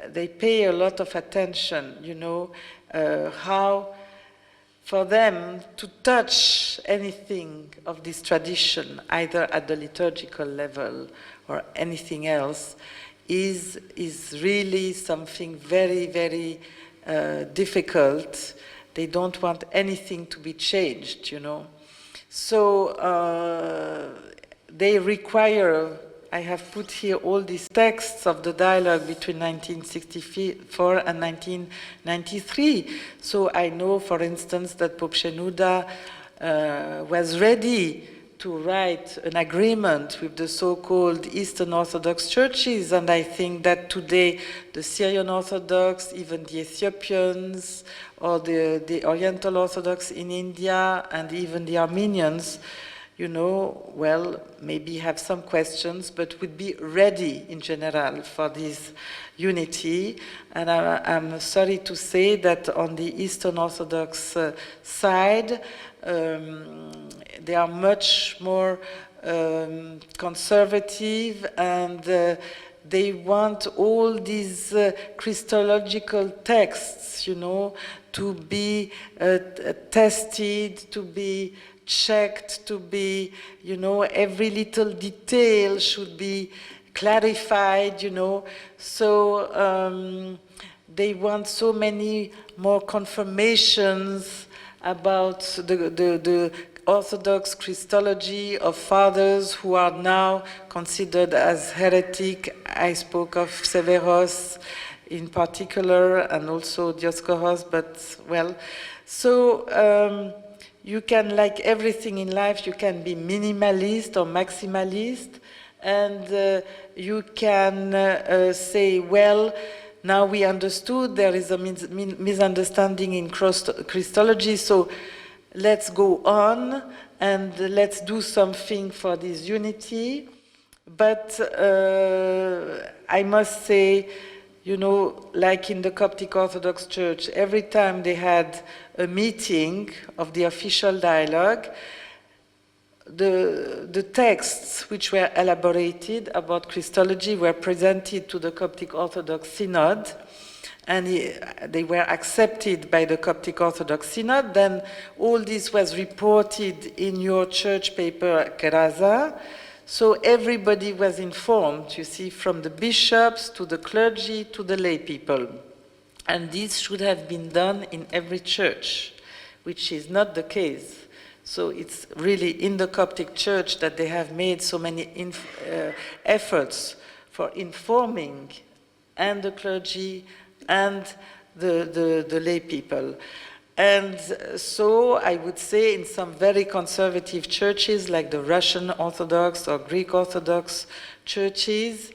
they pay a lot of attention, you know, how for them to touch anything of this tradition, either at the liturgical level or anything else, is really something very, very difficult. They don't want anything to be changed, you know. So they require, I have put here all these texts of the dialogue between 1964 and 1993. So I know, for instance, that Pope Shenouda was ready to write an agreement with the so-called Eastern Orthodox churches, and I think that today the Syrian Orthodox, even the Ethiopians, or the Oriental Orthodox in India, and even the Armenians, you know, well, maybe have some questions, but would be ready in general for this unity. And I'm sorry to say that on the Eastern Orthodox side, they are much more conservative, and they want all these Christological texts, you know, to be tested, to be checked, to be, you know, every little detail should be clarified, you know. So they want so many more confirmations about the Orthodox Christology of fathers who are now considered as heretic. I spoke of Severos in particular, and also Dioscoros, but well, so you can, like everything in life, you can be minimalist or maximalist, and you can say, well, now we understood there is a misunderstanding in Christology, so let's go on and let's do something for this unity. But I must say, you know, like in the Coptic Orthodox Church, every time they had a meeting of the official dialogue, the texts which were elaborated about Christology were presented to the Coptic Orthodox Synod, and they were accepted by the Coptic Orthodox Synod. Then all this was reported in your church paper, Keraza. So everybody was informed, you see, from the bishops to the clergy to the lay people. And this should have been done in every church, which is not the case. So it's really in the Coptic Church that they have made so many efforts for informing and the clergy and the lay people. And so I would say in some very conservative churches like the Russian Orthodox or Greek Orthodox churches,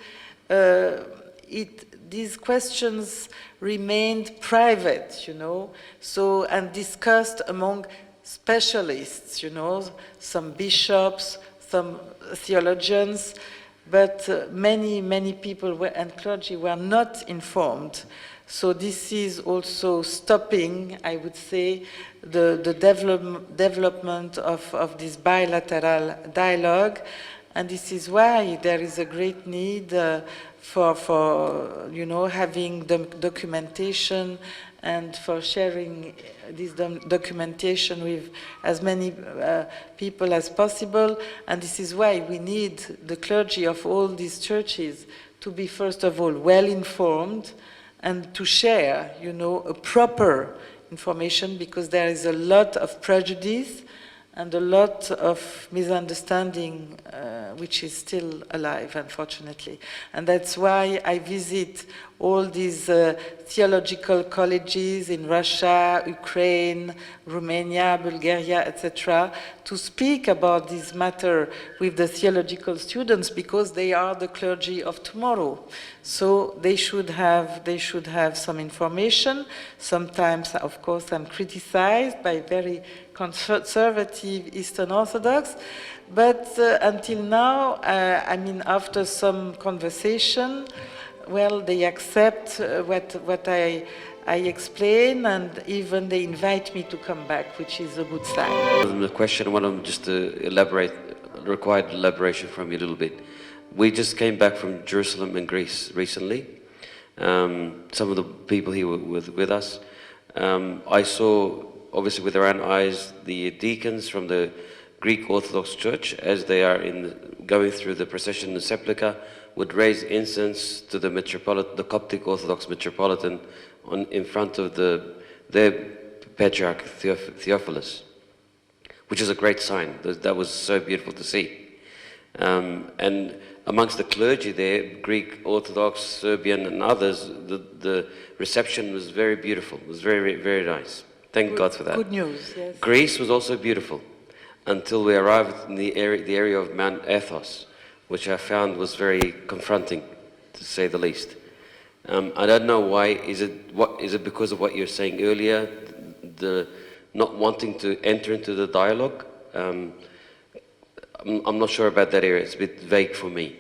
these questions remained private, you know, so, and discussed among specialists, you know, some bishops, some theologians, but many people and clergy were not informed. So this is also stopping, I would say, the development of this bilateral dialogue, and this is why there is a great need for you know, having the documentation and for sharing this documentation with as many people as possible. And this is why we need the clergy of all these churches to be, first of all, well informed and to share, you know, a proper information, because there is a lot of prejudice and a lot of misunderstanding which is still alive, unfortunately. And that's why I visit all these theological colleges in Russia, Ukraine, Romania, Bulgaria, etc., to speak about this matter with the theological students, because they are the clergy of tomorrow. So they should have some information. Sometimes, of course, I'm criticized by very conservative Eastern Orthodox, but until now, I mean, after some conversation, well, they accept what I explain, and even they invite me to come back, which is a good sign. The question, I want just to required elaboration from you a little bit. We just came back from Jerusalem and Greece recently. Some of the people here were with us. I saw, obviously with our own eyes, the deacons from the Greek Orthodox Church, as they are going through the procession in the Sepulchre, would raise incense to the Coptic Orthodox Metropolitan in front of their Patriarch Theophilus, which is a great sign. That was so beautiful to see. And amongst the clergy there, Greek Orthodox, Serbian and others, the reception was very beautiful. It was very, very nice. Thank God for that. Good news, yes. Greece was also beautiful until we arrived in the area of Mount Athos, which I found was very confronting, to say the least. I don't know why. Is it because of what you were saying earlier, the not wanting to enter into the dialogue? I'm not sure about that area. It's a bit vague for me.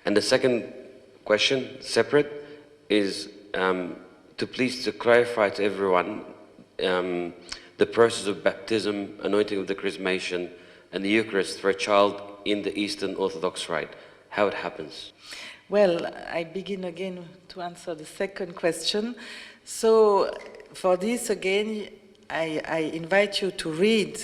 And the second question, separate, is to clarify to everyone the process of baptism, anointing of the chrismation, and the Eucharist for a child in the Eastern Orthodox rite, how it happens. Well, I begin again to answer the second question. So for this, again, I invite you to read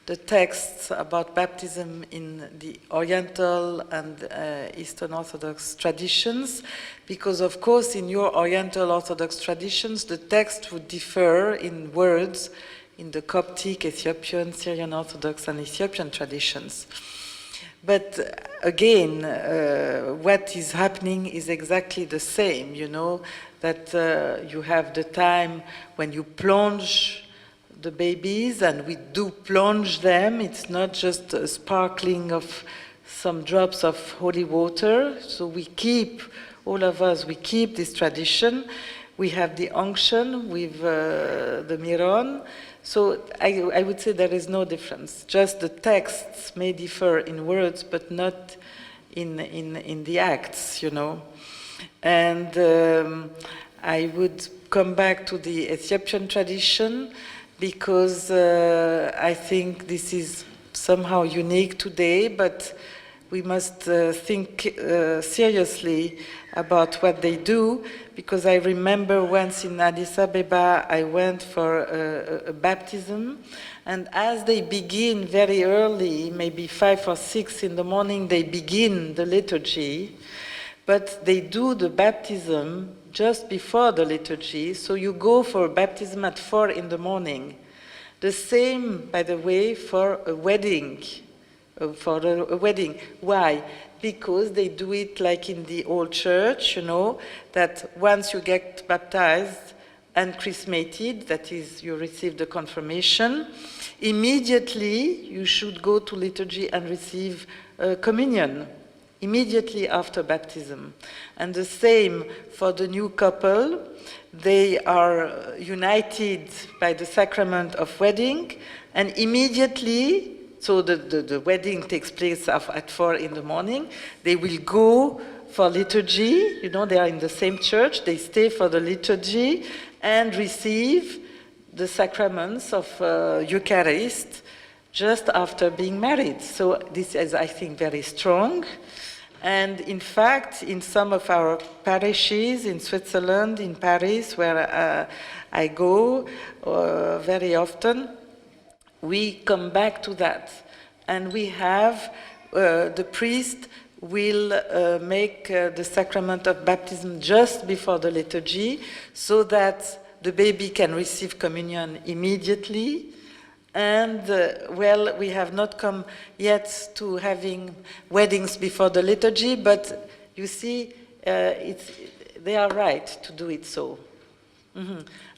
the texts about baptism in the Oriental and Eastern Orthodox traditions, because of course in your Oriental Orthodox traditions the text would differ in words in the Coptic, Ethiopian, Syrian Orthodox and Ethiopian traditions. But again, what is happening is exactly the same, you know, that you have the time when you plunge the babies, and we do plunge them. It's not just a sparkling of some drops of holy water. So we keep, all of us, we keep this tradition. We have the unction with the miron. So I would say there is no difference. Just the texts may differ in words, but not in the acts, you know. And I would come back to the Ethiopian tradition, because I think this is somehow unique today, but we must think seriously about what they do, because I remember once in Addis Ababa I went for a baptism, and as they begin very early, maybe 5 or 6 in the morning, they begin the liturgy, but they do the baptism just before the liturgy, so you go for baptism at 4 in the morning. The same, by the way, for a wedding. A wedding. Why? Because they do it like in the old church, you know, that once you get baptized and chrismated, that is, you receive the confirmation, immediately you should go to liturgy and receive communion, immediately after baptism. And the same for the new couple. They are united by the Sacrament of Wedding, and immediately, so the wedding takes place at 4 in the morning, they will go for liturgy, you know, they are in the same church, they stay for the liturgy and receive the sacraments of Eucharist just after being married. So this is, I think, very strong. And in fact, in some of our parishes in Switzerland, in Paris, where I go very often, we come back to that. And we have, the priest will make the sacrament of baptism just before the liturgy, so that the baby can receive communion immediately. And, well, we have not come yet to having weddings before the liturgy, but you see, they are right to do it so.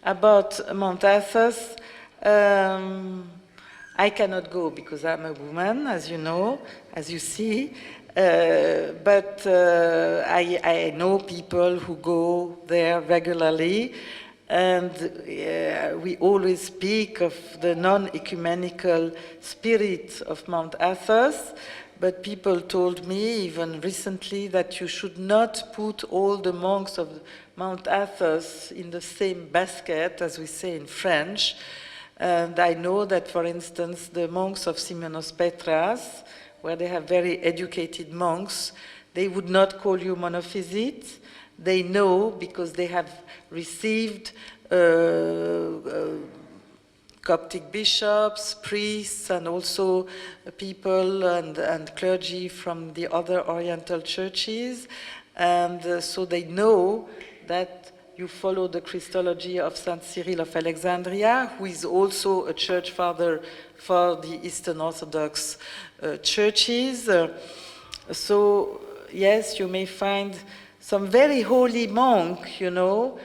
About Mount Athos, I cannot go because I'm a woman, as you know, as you see, but I know people who go there regularly. And we always speak of the non-ecumenical spirit of Mount Athos, but people told me, even recently, that you should not put all the monks of Mount Athos in the same basket, as we say in French. And I know that, for instance, the monks of Simenos Petras, where they have very educated monks, they would not call you monophysite. They know, because they have received Coptic bishops, priests, and also people and clergy from the other Oriental churches. And so they know that you follow the Christology of Saint Cyril of Alexandria, who is also a church father for the Eastern Orthodox churches. So, yes, you may find some very holy monk, you know,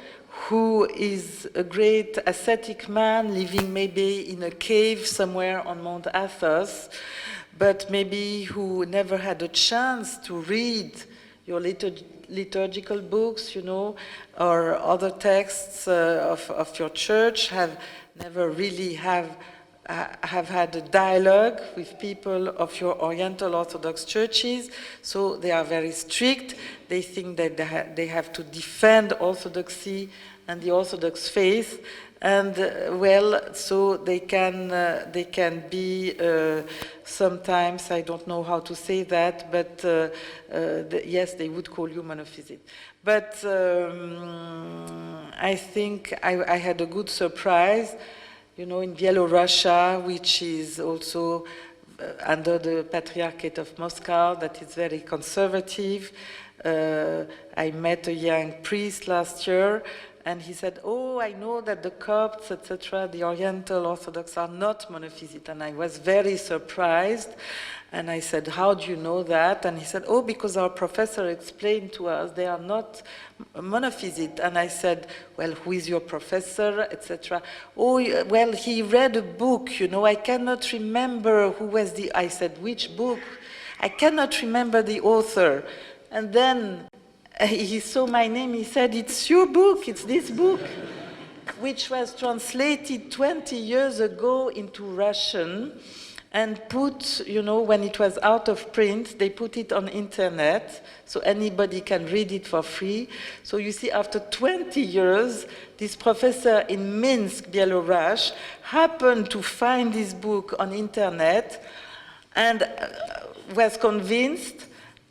who is a great ascetic man living maybe in a cave somewhere on Mount Athos, but maybe who never had a chance to read your liturgical books, you know, or other texts of your church, have never really have had a dialogue with people of your Oriental Orthodox churches, so they are very strict. They think that they have to defend orthodoxy and the Orthodox faith, and well, so they can be sometimes, I don't know how to say that, but yes, they would call you monophysite. But I think I had a good surprise. You know, in Bielorussia, which is also under the Patriarchate of Moscow, that is very conservative. I met a young priest last year, and he said, "Oh, I know that the Copts, etc., the Oriental Orthodox are not monophysite." And I was very surprised. And I said, "How do you know that?" And he said, "Oh, because our professor explained to us they are not monophysite." And I said, "Well, who is your professor, etc.?" "Oh, well, he read a book, you know, I cannot remember who was the..." I said, "Which book?" "I cannot remember the author." And then he saw my name, he said, "It's your book, it's this book," which was translated 20 years ago into Russian, and put, you know, when it was out of print, they put it on internet, so anybody can read it for free. So you see, after 20 years, this professor in Minsk, Belarus, happened to find this book on internet, and was convinced,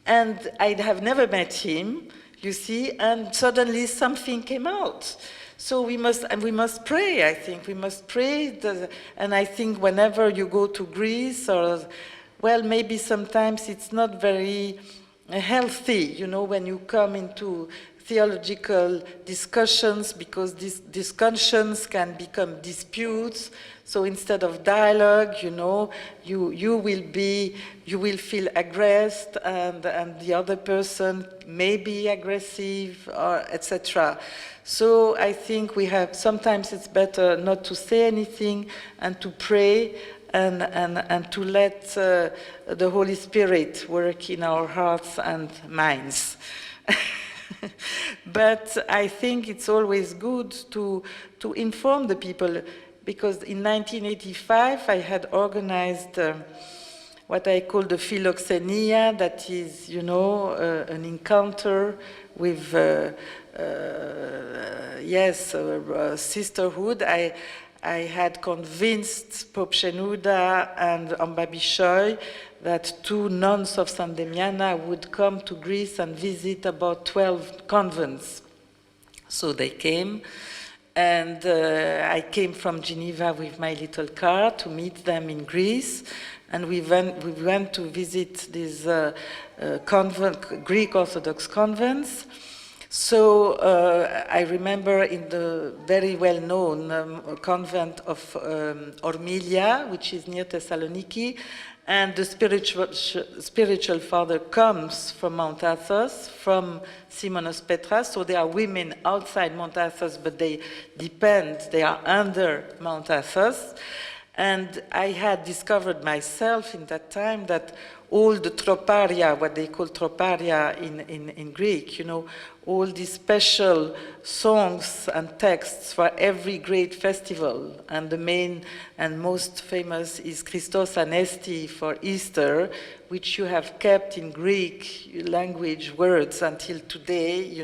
and I have never met him, you see, and suddenly something came out. So we must pray, I think. We must pray. And I think whenever you go to Greece, or, well, maybe sometimes it's not very healthy, you know, when you come into theological discussions, because these discussions can become disputes. So instead of dialogue, you will feel aggressed, and the other person may be aggressive, or etc. So I think sometimes it's better not to say anything and to pray and to let the Holy Spirit work in our hearts and minds. But I think it's always good to inform the people, because in 1985 I had organized what I call the philoxenia, that is, an encounter with, sisterhood. I had convinced Pope Shenouda and Amba Bishoy that 2 nuns of San Damiana would come to Greece and visit about 12 convents. So they came, and I came from Geneva with my little car to meet them in Greece, and we went to visit these Greek Orthodox convents. So I remember in the very well-known convent of Ormilia, which is near Thessaloniki, and the spiritual father comes from Mount Athos, from Simonos Petras. So there are women outside Mount Athos, but they are under Mount Athos. And I had discovered myself in that time that all the troparia, what they call troparia in Greek, all these special songs and texts for every great festival. And the main and most famous is Christos Anesti for Easter, which you have kept in Greek language words until today,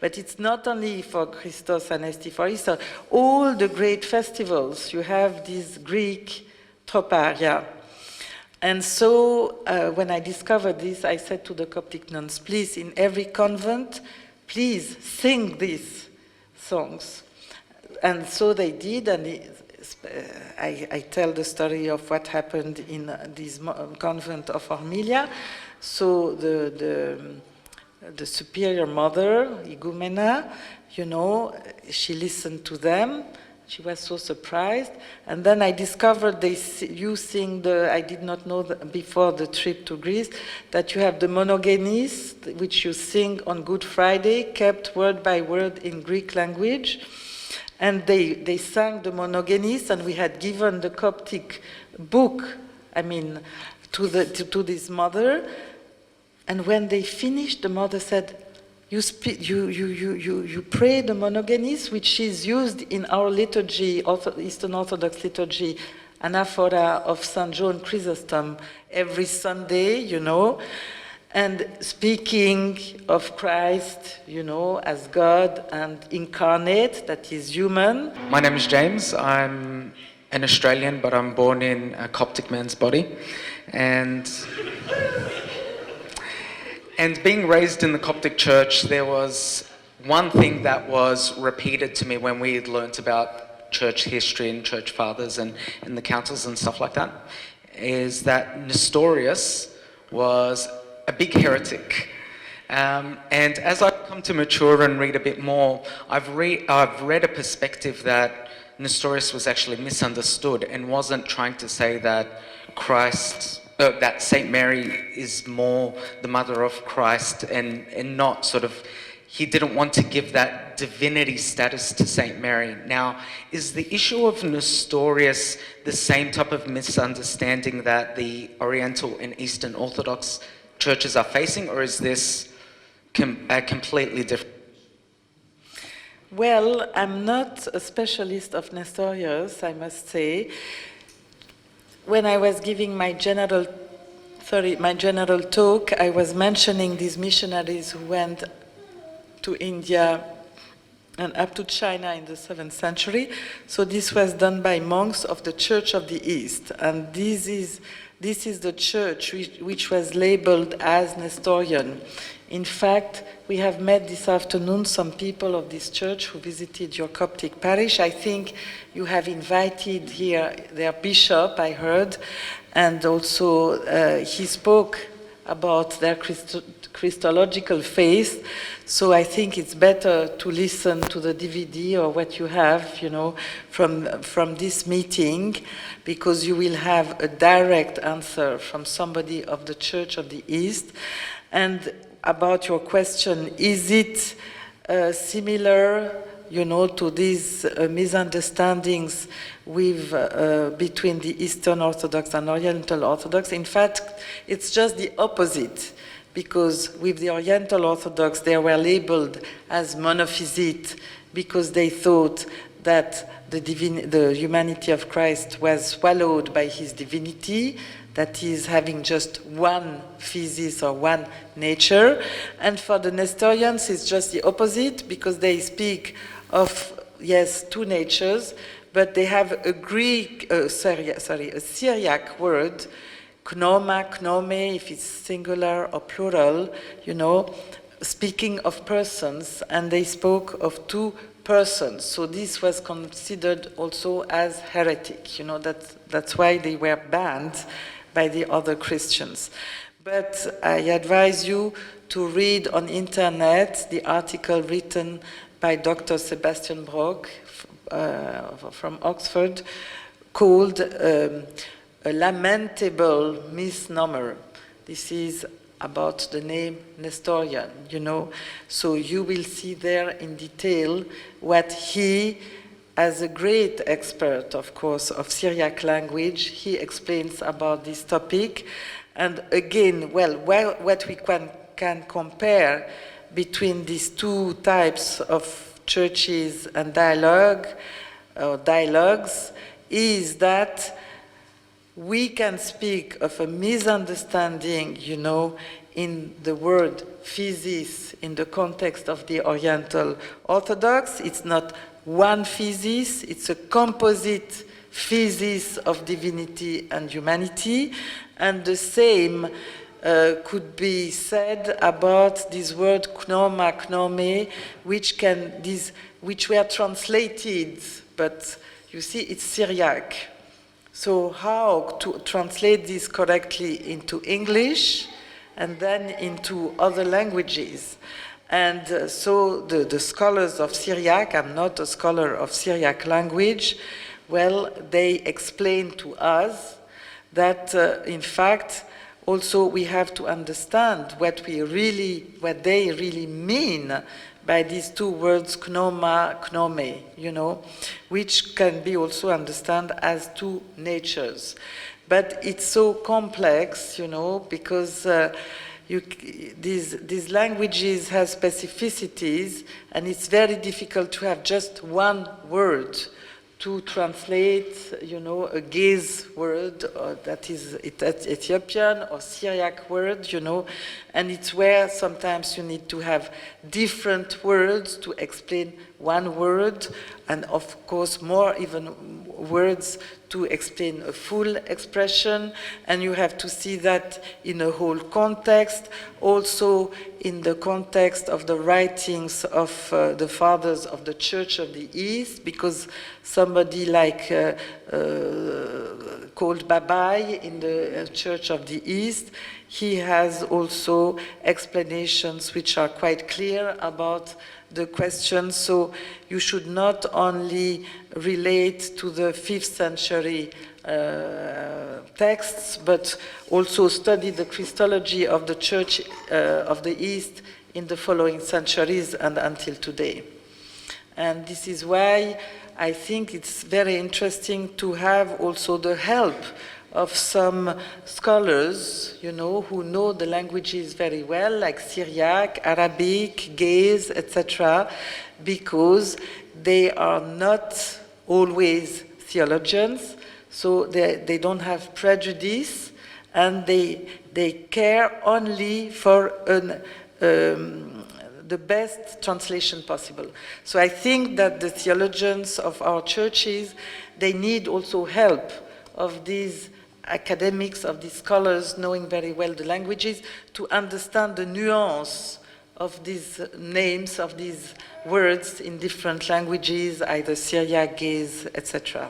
But it's not only for Christos Anesti for Easter. All the great festivals, you have these Greek troparia. And so when I discovered this, I said to the Coptic nuns, please, in every convent, please sing these songs. And so they did, and I tell the story of what happened in this convent of Ormilia. So the superior mother, Igumena, she listened to them. She was so surprised. And then I discovered you sing I did not know before the trip to Greece, that you have the monogenes, which you sing on Good Friday, kept word by word in Greek language. And they sang the monogenes, and we had given the Coptic book, to this mother. And when they finished, the mother said, you pray the monogenes, which is used in our liturgy, Eastern Orthodox liturgy, anaphora of St. John Chrysostom, every Sunday, and speaking of Christ, as God and incarnate, that is human. My name is James. I'm an Australian, but I'm born in a Coptic man's body. And being raised in the Coptic church, there was one thing that was repeated to me when we had learnt about church history and church fathers and the councils and stuff like that, is that Nestorius was a big heretic. And as I've come to mature and read a bit more, I've read a perspective that Nestorius was actually misunderstood and wasn't trying to say that that Saint Mary is more the mother of Christ and not sort of, he didn't want to give that divinity status to Saint Mary. Now, is the issue of Nestorius the same type of misunderstanding that the Oriental and Eastern Orthodox churches are facing, or is this completely different? Well, I'm not a specialist of Nestorius, I must say. When I was giving my general talk, I was mentioning these missionaries who went to India and up to China in the 7th century. So this was done by monks of the Church of the East. And this is the church which was labeled as Nestorian. In fact, we have met this afternoon some people of this church who visited your Coptic parish. I think you have invited here their bishop, I heard, and also he spoke about their Christological faith. So I think it's better to listen to the DVD or what you have, from this meeting, because you will have a direct answer from somebody of the Church of the East. And about your question, is it similar, to these misunderstandings between the Eastern Orthodox and Oriental Orthodox? In fact, it's just the opposite, because with the Oriental Orthodox, they were labeled as monophysite because they thought that the humanity of Christ was swallowed by his divinity, that is having just one physis or one nature. And for the Nestorians, it's just the opposite, because they speak of, yes, two natures, but they have a a Syriac word, knoma, knome, if it's singular or plural, speaking of persons, and they spoke of two persons. So this was considered also as heretic. That's why they were banned by the other Christians. But I advise you to read on internet the article written by Dr. Sebastian Brock from Oxford, called A Lamentable Misnomer. This is about the name Nestorian, So you will see there in detail what he, as a great expert, of course, of Syriac language, he explains about this topic. And again, what we can compare between these two types of churches and dialogues is that we can speak of a misunderstanding, in the word physis in the context of the Oriental Orthodox. It's not one physis, it's a composite physis of divinity and humanity. And the same could be said about this word knoma, knome, which were translated, but you see it's Syriac. So how to translate this correctly into English and then into other languages? And so the scholars of Syriac, I'm not a scholar of Syriac language, they explain to us that in fact also we have to understand what they really mean by these two words, knoma, knome, which can be also understood as two natures. But it's so complex, because these languages have specificities, and it's very difficult to have just one word to translate, a gaze word, or that is Ethiopian or Syriac word, and it's where sometimes you need to have different words to explain one word, and of course more even words to explain a full expression, and you have to see that in a whole context, also in the context of the writings of the fathers of the Church of the East, because somebody like called Babai in the Church of the East, he has also explanations which are quite clear about the question. So you should not only relate to the 5th century texts, but also study the Christology of the Church of the East in the following centuries and until today. And this is why I think it's very interesting to have also the help of some scholars, who know the languages very well, like Syriac, Arabic, Gaze, etc., because they are not always theologians, so they don't have prejudice, and they care only for the best translation possible. So I think that the theologians of our churches, they need also help of these academics, of these scholars knowing very well the languages, to understand the nuance of these names, of these words in different languages, either Syriac, Gaze, etc.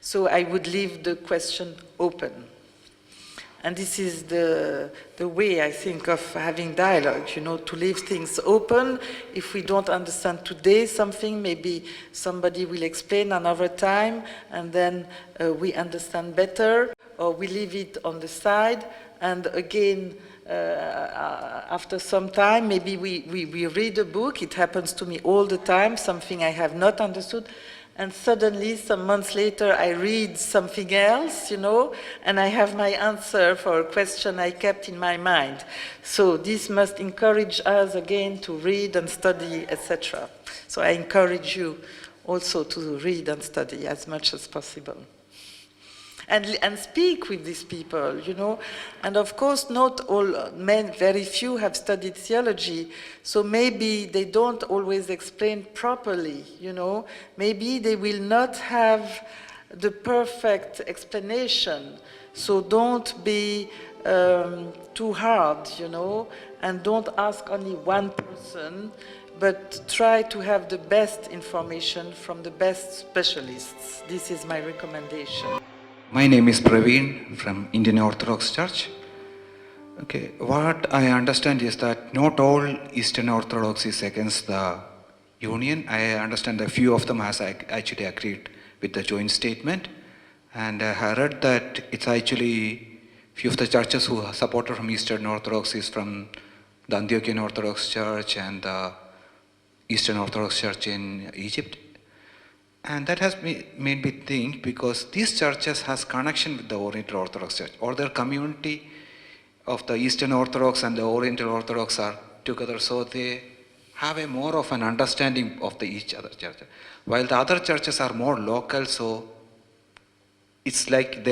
So I would leave the question open. And this is the way, I think, of having dialogue, you know, to leave things open. If we don't understand today something, maybe somebody will explain another time, and then we understand better, or we leave it on the side, and again, after some time, maybe we read a book. It happens to me all the time, something I have not understood, and suddenly, some months later, I read something else, you know, and I have my answer for a question I kept in my mind. So this must encourage us again to read and study, etc. So I encourage you also to read and study as much as possible. And speak with these people, you know. And of course, not all men, very few have studied theology, so maybe they don't always explain properly, you know. Maybe they will not have the perfect explanation, so don't be too hard, you know, and don't ask only one person, but try to have the best information from the best specialists. This is my recommendation. My name is Praveen from Indian Orthodox Church. Okay, what I understand is that not all Eastern Orthodox is against the union. I understand a few of them has actually agreed with the joint statement, and I read that it's actually few of the churches who are supported from Eastern Orthodox is from the Ethiopian Orthodox Church and the Eastern Orthodox Church in Egypt. And that has made me think, because these churches has connection with the Oriental Orthodox Church, or their community of the Eastern Orthodox and the Oriental Orthodox are together, so they have a more of an understanding of the each other church. While the other churches are more local, so it's like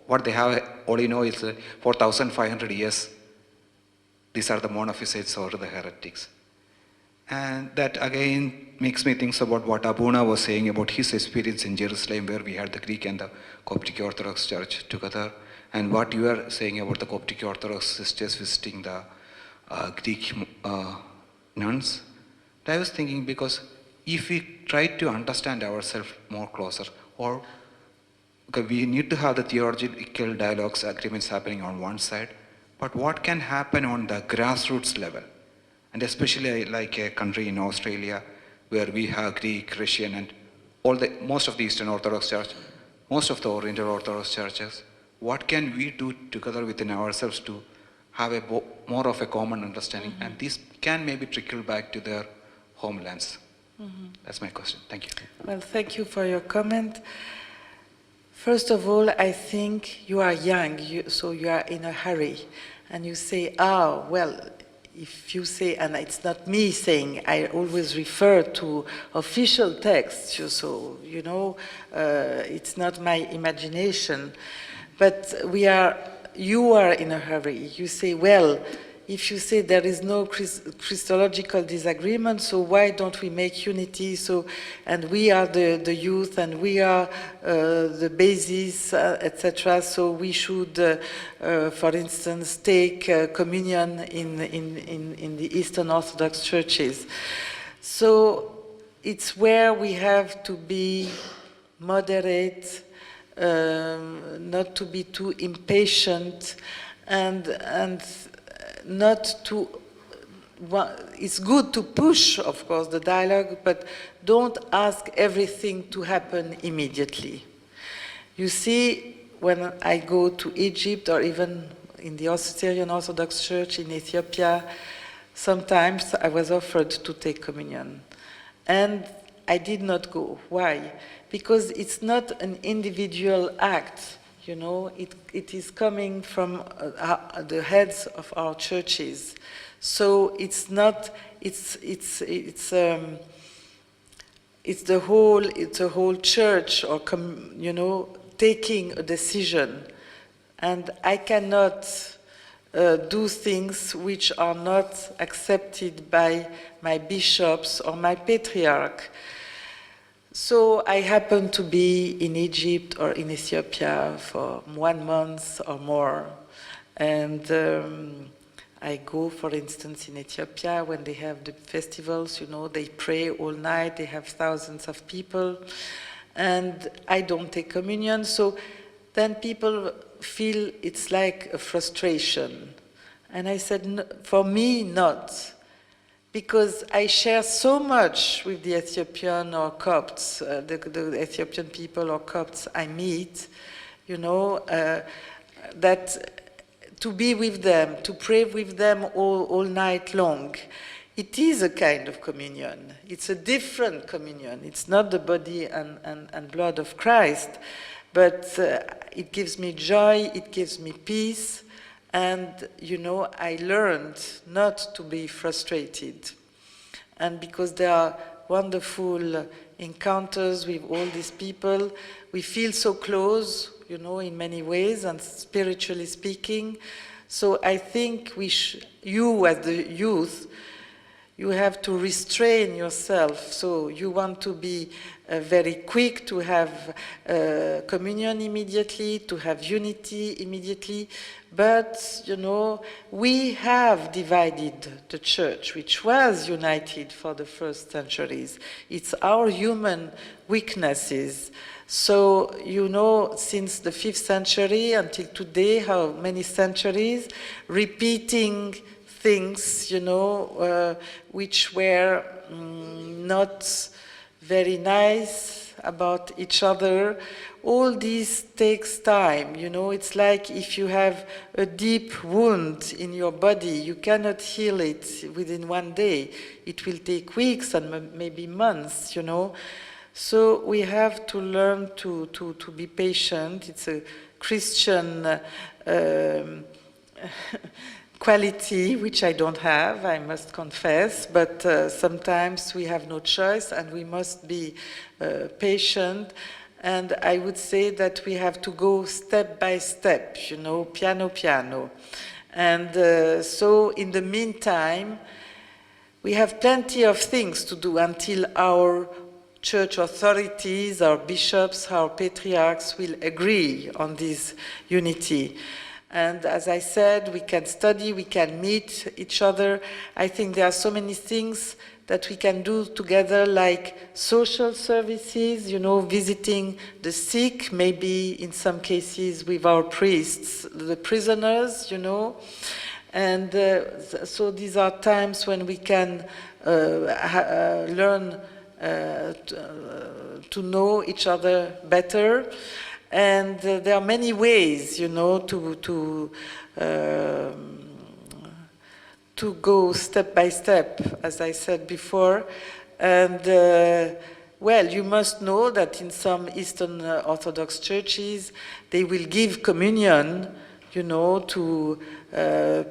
what they have only know is 4,500 years. These are the Monophysites or the heretics. And that again makes me think about what Abuna was saying about his experience in Jerusalem, where we had the Greek and the Coptic Orthodox Church together, and what you are saying about the Coptic Orthodox sisters visiting the Greek nuns. I was thinking, because if we try to understand ourselves more closer, or okay, we need to have the theological dialogues, agreements happening on one side, but what can happen on the grassroots level? And especially like a country in Australia, where we have Greek, Russian, and most of the Eastern Orthodox Church, most of the Oriental Orthodox churches. What can we do together within ourselves to have more of a common understanding? Mm-hmm. And this can maybe trickle back to their homelands. Mm-hmm. That's my question. Thank you. Well, thank you for your comment. First of all, I think you are young, so you are in a hurry. And you say, well, if you say, and it's not me saying, I always refer to official texts, so, you know, it's not my imagination. But you are in a hurry. You say, well, if you say there is no Christological disagreement, so why don't we make unity? So, and we are the youth, and we are the basis, etc. So we should, for instance, take communion in the Eastern Orthodox churches. So it's where we have to be moderate, not to be too impatient, and not to, it's good to push, of course, the dialogue, but don't ask everything to happen immediately. You see, when I go to Egypt, or even in the Syrian Orthodox Church in Ethiopia, sometimes I was offered to take communion. And I did not go. Why? Because it's not an individual act. You know, it is coming from the heads of our churches, so it's not. It's a whole church, or you know, taking a decision, and I cannot do things which are not accepted by my bishops or my patriarch. So I happen to be in Egypt or in Ethiopia for 1 month or more. And I go, for instance, in Ethiopia when they have the festivals, you know, they pray all night, they have thousands of people. And I don't take communion. So then people feel it's like a frustration. And I said, no, for me, not. Because I share so much with the Ethiopian or Copts, the Ethiopian people or Copts I meet, you know, that to be with them, to pray with them all night long, it is a kind of communion. It's a different communion. It's not the body and blood of Christ, but it gives me joy, it gives me peace, and, you know, I learned not to be frustrated. And because there are wonderful encounters with all these people, we feel so close, you know, in many ways, and spiritually speaking. So I think you as the youth, you have to restrain yourself. So you want to be very quick to have communion immediately, to have unity immediately. But, you know, we have divided the church, which was united for the first centuries. It's our human weaknesses. So, you know, since the 5th century until today, how many centuries, repeating things, you know, which were not very nice about each other. All this takes time, you know. It's like if you have a deep wound in your body, you cannot heal it within one day. It will take weeks and maybe months, you know. So we have to learn to be patient. It's a Christian quality, which I don't have, I must confess, but sometimes we have no choice and we must be patient. And I would say that we have to go step by step, you know, piano, piano. And so in the meantime, we have plenty of things to do until our church authorities, our bishops, our patriarchs will agree on this unity. And as I said, we can study, we can meet each other. I think there are so many things that we can do together, like social services, you know, visiting the sick, maybe in some cases with our priests, the prisoners, you know. And so these are times when we can learn to know each other better. And there are many ways, you know, to go step by step, as I said before. And, well, you must know that in some Eastern Orthodox churches, they will give communion, you know, to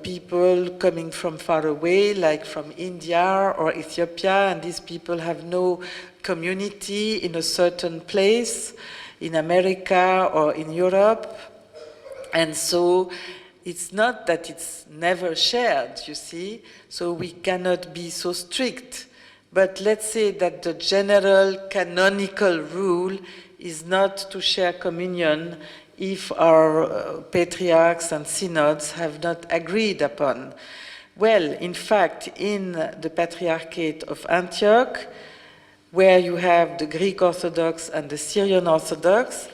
people coming from far away, like from India or Ethiopia, and these people have no community in a certain place, in America or in Europe. And so it's not that it's never shared, you see, so we cannot be so strict. But let's say that the general canonical rule is not to share communion if our patriarchs and synods have not agreed upon. Well, in fact, in the Patriarchate of Antioch, where you have the Greek Orthodox and the Syrian Orthodox,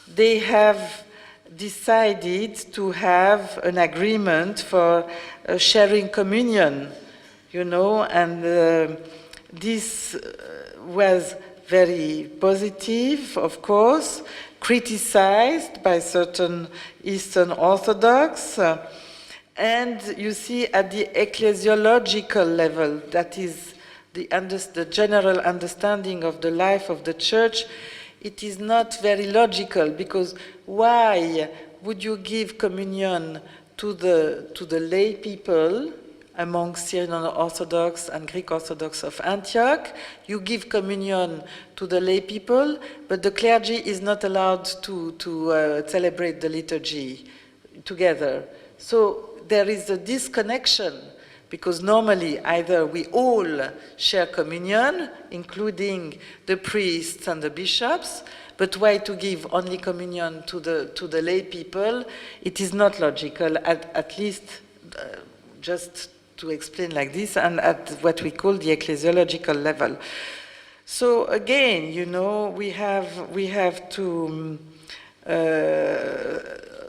they have decided to have an agreement for sharing communion, you know, and this was very positive, of course, criticized by certain Eastern Orthodox, and you see at the ecclesiological level, that is the general understanding of the life of the church, it is not very logical, because why would you give communion to the lay people among Syrian Orthodox and Greek Orthodox of Antioch? You give communion to the lay people, but the clergy is not allowed to celebrate the liturgy together. So there is a disconnection, because normally either we all share communion, including the priests and the bishops, but why to give only communion to the lay people? It is not logical, at least just to explain like this, and at what we call the ecclesiological level. So again, you know, we have to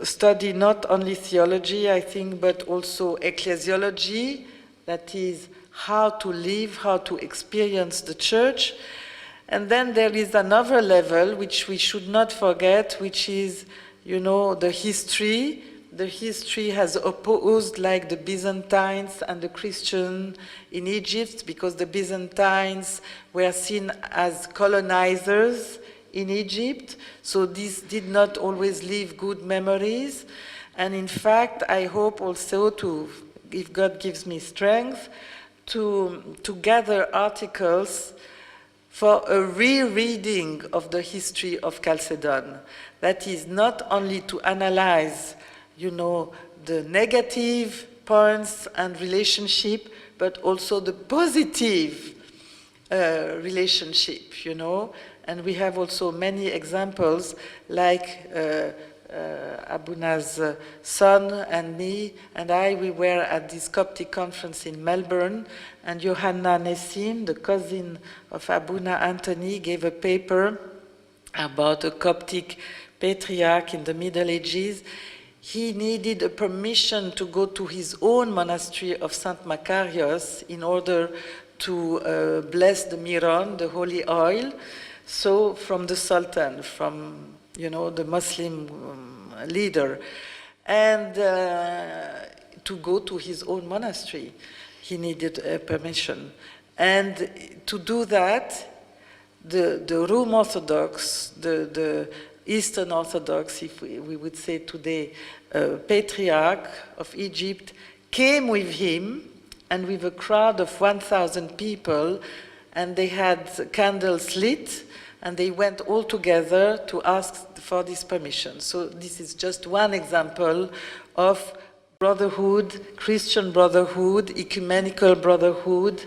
study not only theology, I think, but also ecclesiology, that is, how to live, how to experience the church. And then there is another level which we should not forget, which is, the history. The history has opposed like the Byzantines and the Christian in Egypt, because the Byzantines were seen as colonizers in Egypt. So this did not always leave good memories. And in fact, I hope also if God gives me strength, to gather articles for a rereading of the history of Chalcedon. That is not only to analyze, the negative points and relationship, but also the positive relationship, And we have also many examples, like Abuna's son and me and we were at this Coptic conference in Melbourne, and Johanna Nessim, the cousin of Abuna Anthony, gave a paper about a Coptic patriarch in the Middle Ages. He needed a permission to go to his own monastery of St. Macarius in order to bless the miron, the holy oil, so from the Sultan, from the Muslim leader, and to go to his own monastery. He needed permission. And to do that, the Rome Orthodox, the Eastern Orthodox, if we would say today, Patriarch of Egypt, came with him, and with a crowd of 1,000 people, and they had candles lit, and they went all together to ask for this permission. So this is just one example of brotherhood, Christian brotherhood, ecumenical brotherhood,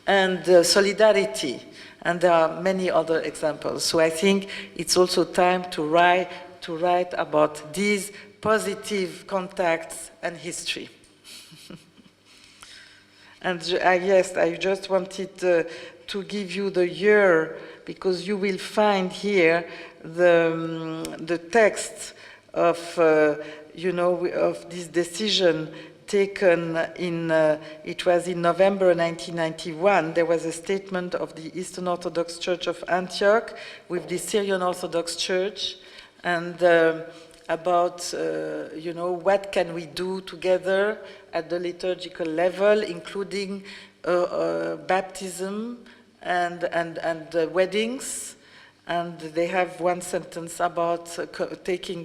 and solidarity. And there are many other examples. So I think it's also time to write about these positive contacts and history. And yes, I just wanted to give you the year, because you will find here the text of of this decision taken in. It was in November 1991. There was a statement of the Eastern Orthodox Church of Antioch with the Syrian Orthodox Church, and about what can we do together at the liturgical level, including baptism and weddings. And they have one sentence about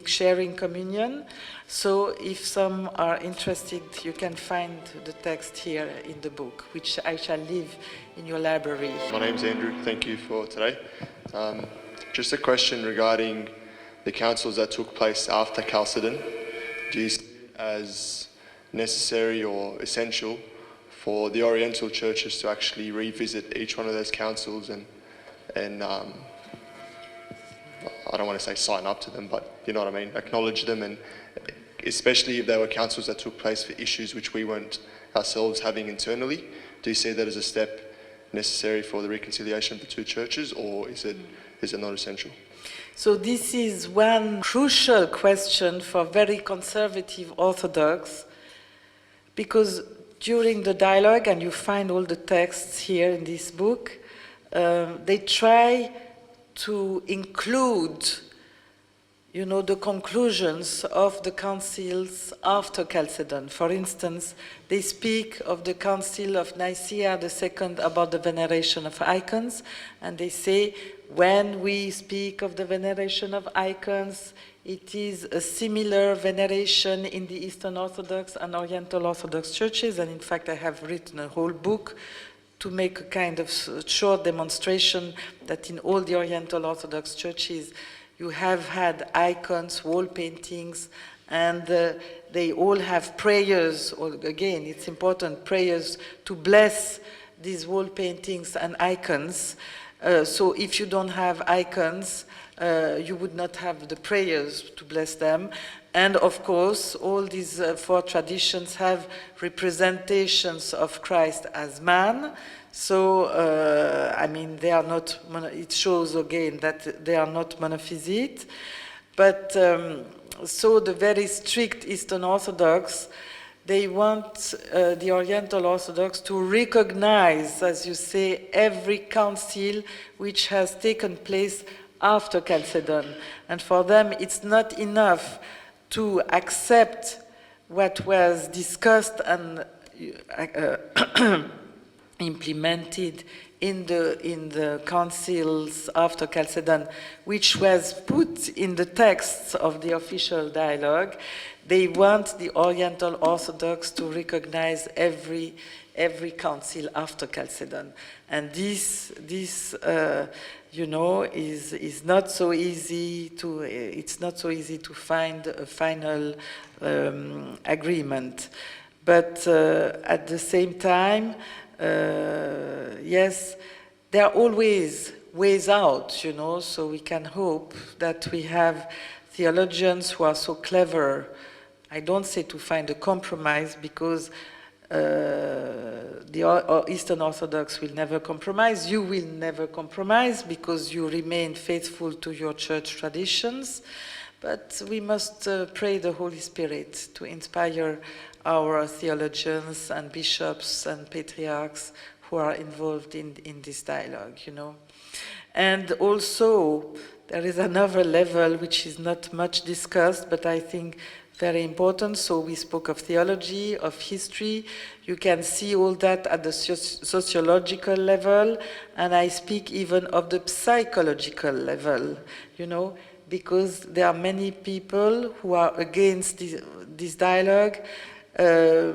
sharing communion. So if some are interested, you can find the text here in the book, which I shall leave in your library. My name's Andrew. Thank you for today. Just a question regarding the councils that took place after Chalcedon. Do you see it as necessary or essential for the Oriental churches to actually revisit each one of those councils and I don't want to say sign up to them, but you know what I mean, acknowledge them, and especially if they were councils that took place for issues which we weren't ourselves having internally? Do you see that as a step necessary for the reconciliation of the two churches, or is it not essential? So this is one crucial question for very conservative Orthodox, because during the dialogue, and you find all the texts here in this book, they try to include, the conclusions of the councils after Chalcedon. For instance, they speak of the Council of Nicaea II about the veneration of icons, and they say, when we speak of the veneration of icons, it is a similar veneration in the Eastern Orthodox and Oriental Orthodox churches, and in fact I have written a whole book to make a kind of short demonstration that in all the Oriental Orthodox churches you have had icons, wall paintings, and they all have prayers, or again, it's important, prayers to bless these wall paintings and icons. So if you don't have icons, you would not have the prayers to bless them. And of course, all these four traditions have representations of Christ as man. So, they are not, it shows again that they are not monophysite. But so the very strict Eastern Orthodox, they want the Oriental Orthodox to recognize, as you say, every council which has taken place after Chalcedon. And for them, it's not enough to accept what was discussed and implemented in the councils after Chalcedon, which was put in the texts of the official dialogue. They want the Oriental Orthodox to recognize every council after Chalcedon, and this you know, is not so easy to. It's not so easy to find a final agreement, but at the same time, yes, there are always ways out, you know. So we can hope that we have theologians who are so clever. I don't say to find a compromise, because the Eastern Orthodox will never compromise. You will never compromise, because you remain faithful to your church traditions. But we must pray the Holy Spirit to inspire our theologians and bishops and patriarchs who are involved in this dialogue, you know. And also, there is another level which is not much discussed, but I think very important. So we spoke of theology, of history. You can see all that at the sociological level, and I speak even of the psychological level, you know, because there are many people who are against this dialogue. There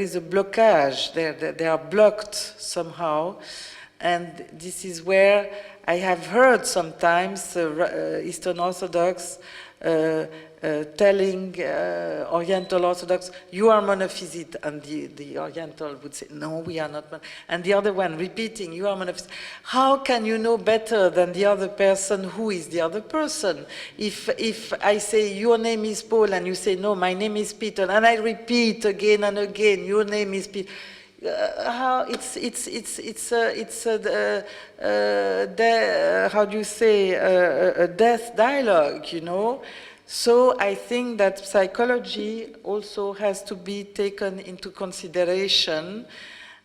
is a blockage, they are blocked somehow, and this is where I have heard sometimes Eastern Orthodox telling Oriental Orthodox, you are monophysite, and the Oriental would say, no, we are not, and the other one repeating, you are monophysite. How can you know better than the other person who is the other person? If I say, your name is Paul, and you say, no, my name is Peter, and I repeat again and again, your name is Peter, how how do you say, a death dialogue, you know? So I think that psychology also has to be taken into consideration,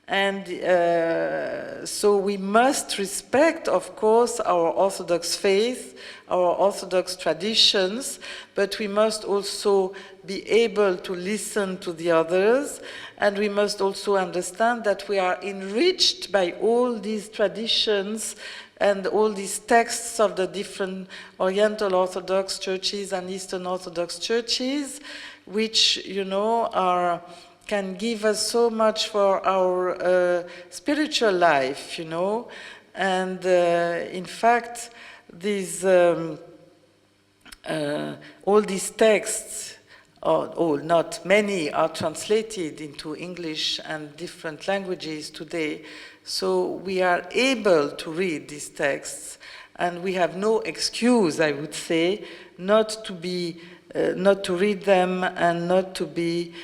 and so we must respect, of course, our Orthodox faith, our Orthodox traditions, but we must also be able to listen to the others, and we must also understand that we are enriched by all these traditions and all these texts of the different Oriental Orthodox churches and Eastern Orthodox churches, which, you know, can give us so much for our spiritual life, you know. And in fact, all these texts, not many, are translated into English and different languages today. So we are able to read these texts, and we have no excuse, I would say, not to read them and not to be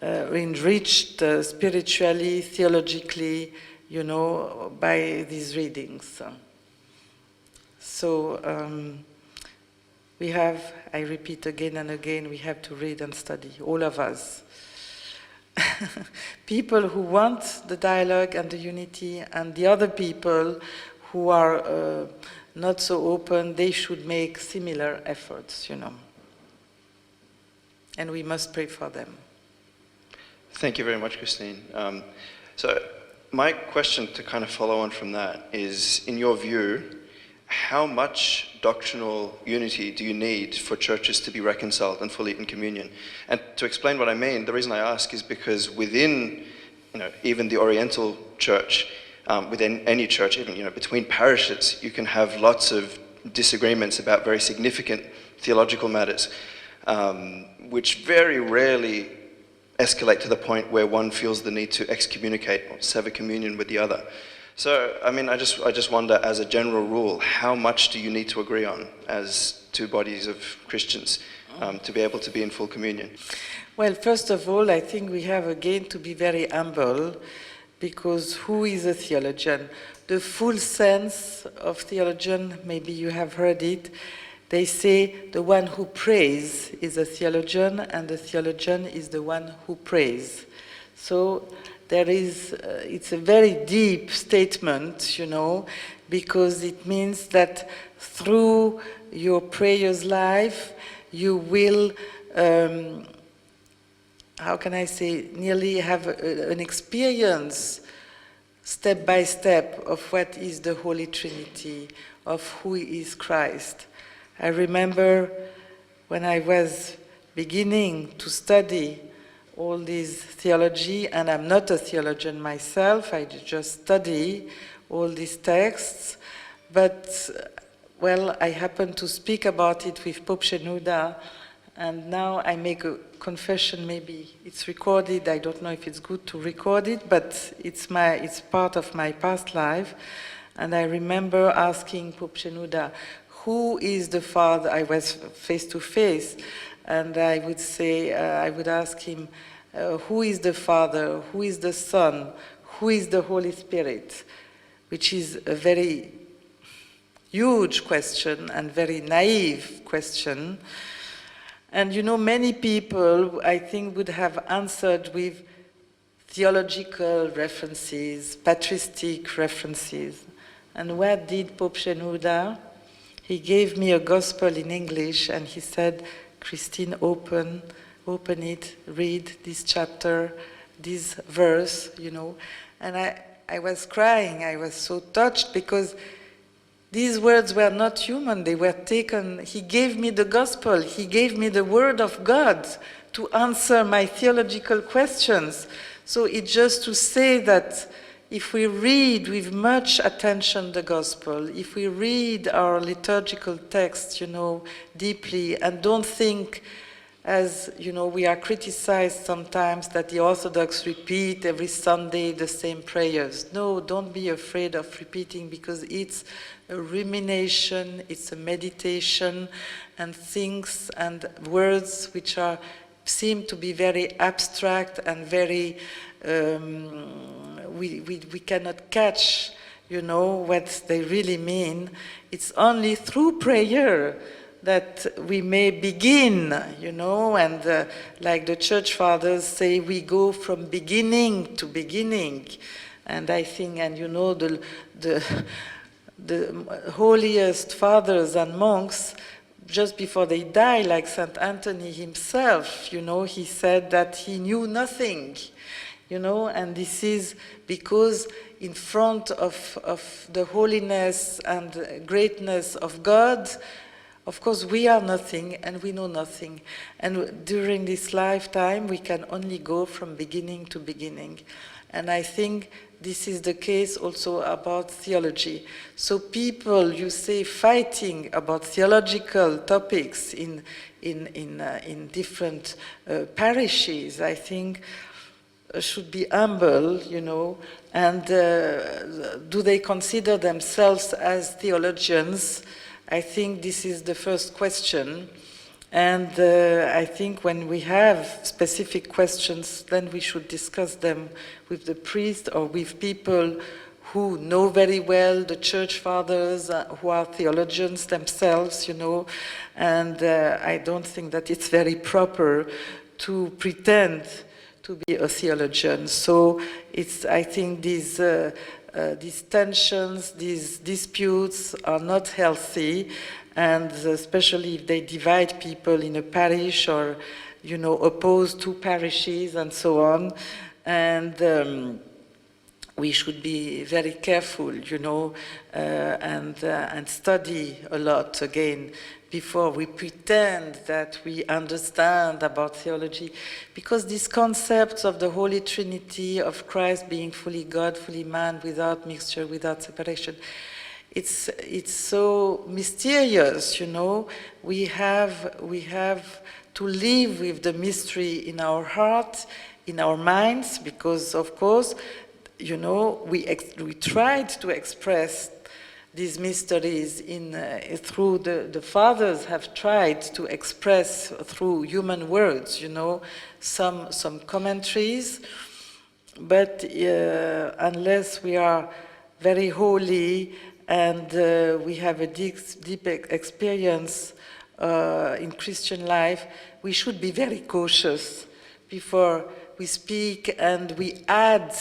enriched spiritually, theologically, you know, by these readings. So we have, I repeat again and again, we have to read and study, all of us. People who want the dialogue and the unity, and the other people who are not so open, they should make similar efforts, you know. And we must pray for them. Thank you very much, Christine. So my question to kind of follow on from that is, in your view, how much doctrinal unity do you need for churches to be reconciled and fully in communion? And to explain what I mean, the reason I ask is because within, you know, even the Oriental church, within any church, even, you know, between parishes, you can have lots of disagreements about very significant theological matters, which very rarely escalate to the point where one feels the need to excommunicate or sever communion with the other. So, I mean, I just wonder, as a general rule, how much do you need to agree on as two bodies of Christians to be able to be in full communion? Well, first of all, I think we have again to be very humble, because who is a theologian? The full sense of theologian, maybe you have heard it, they say the one who prays is a theologian, and the theologian is the one who prays. So there is, it's a very deep statement, you know, because it means that through your prayers life, you will, how can I say, nearly have an experience step by step of what is the Holy Trinity, of who is Christ. I remember when I was beginning to study all this theology, and I'm not a theologian myself, I just study all these texts, but, well, I happened to speak about it with Pope Shenouda, and now I make a confession, maybe it's recorded, I don't know if it's good to record it, but it's part of my past life, and I remember asking Pope Shenouda, who is the Father? I was face to face, and I would say, I would ask him, who is the Father? Who is the Son? Who is the Holy Spirit? Which is a very huge question and very naive question. And you know, many people, I think, would have answered with theological references, patristic references. And what did Pope Shenouda? He gave me a gospel in English, and he said, Christine, open it, read this chapter, this verse, you know. And I was crying, I was so touched, because these words were not human, they were taken, he gave me the gospel, he gave me the word of God to answer my theological questions. So it's just to say that if we read with much attention the gospel, if we read our liturgical text, you know, deeply, and don't think, as, you know, we are criticized sometimes that the Orthodox repeat every Sunday the same prayers. No, don't be afraid of repeating, because it's a rumination, it's a meditation, and things and words which seem to be very abstract and very, we cannot catch, you know, what they really mean. It's only through prayer that we may begin, you know, and like the church fathers say, we go from beginning to beginning. And I think, and you know, the holiest fathers and monks, just before they die, like Saint Anthony himself, you know, he said that he knew nothing, you know, and this is because in front of the holiness and greatness of God, of course, we are nothing and we know nothing. And during this lifetime, we can only go from beginning to beginning. And I think this is the case also about theology. So people, you say, fighting about theological topics in different parishes, I think should be humble, you know, and do they consider themselves as theologians? I think this is the first question, and I think when we have specific questions, then we should discuss them with the priest or with people who know very well the church fathers, who are theologians themselves, you know, and I don't think that it's very proper to pretend to be a theologian. So I think these tensions, these disputes are not healthy, and especially if they divide people in a parish or, you know, oppose two parishes and so on. And we should be very careful, you know, and study a lot again before we pretend that we understand about theology, because these concepts of the Holy Trinity, of Christ being fully God, fully man, without mixture, without separation, it's so mysterious, you know. We have to live with the mystery in our heart, in our minds, because of course, you know, we tried to express these mysteries through the fathers have tried to express through human words, you know, some commentaries, but unless we are very holy and we have a deep experience in Christian life, we should be very cautious before we speak and we add.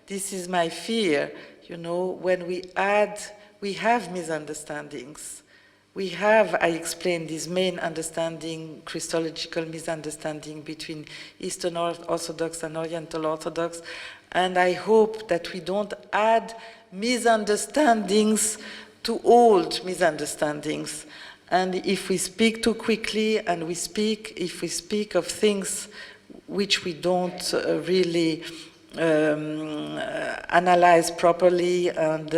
This is my fear, you know, when we add, we have misunderstandings. We have, I explained, this main understanding, Christological misunderstanding between Eastern Orthodox and Oriental Orthodox, and I hope that we don't add misunderstandings to old misunderstandings. And if we speak too quickly and if we speak of things which we don't really analyze properly, and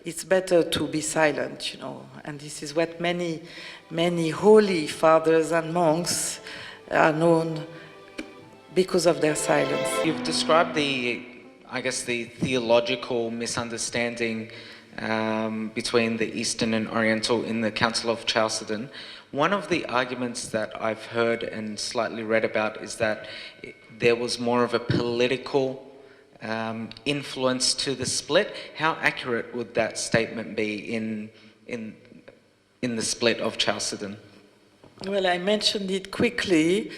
it's better to be silent, you know. And this is what many holy fathers and monks are known because of their silence. You've described the theological misunderstanding between the Eastern and Oriental in the Council of Chalcedon. One of the arguments that I've heard and slightly read about is that there was more of a political influence to the split. How accurate would that statement be in the split of Chalcedon? Well, I mentioned it quickly.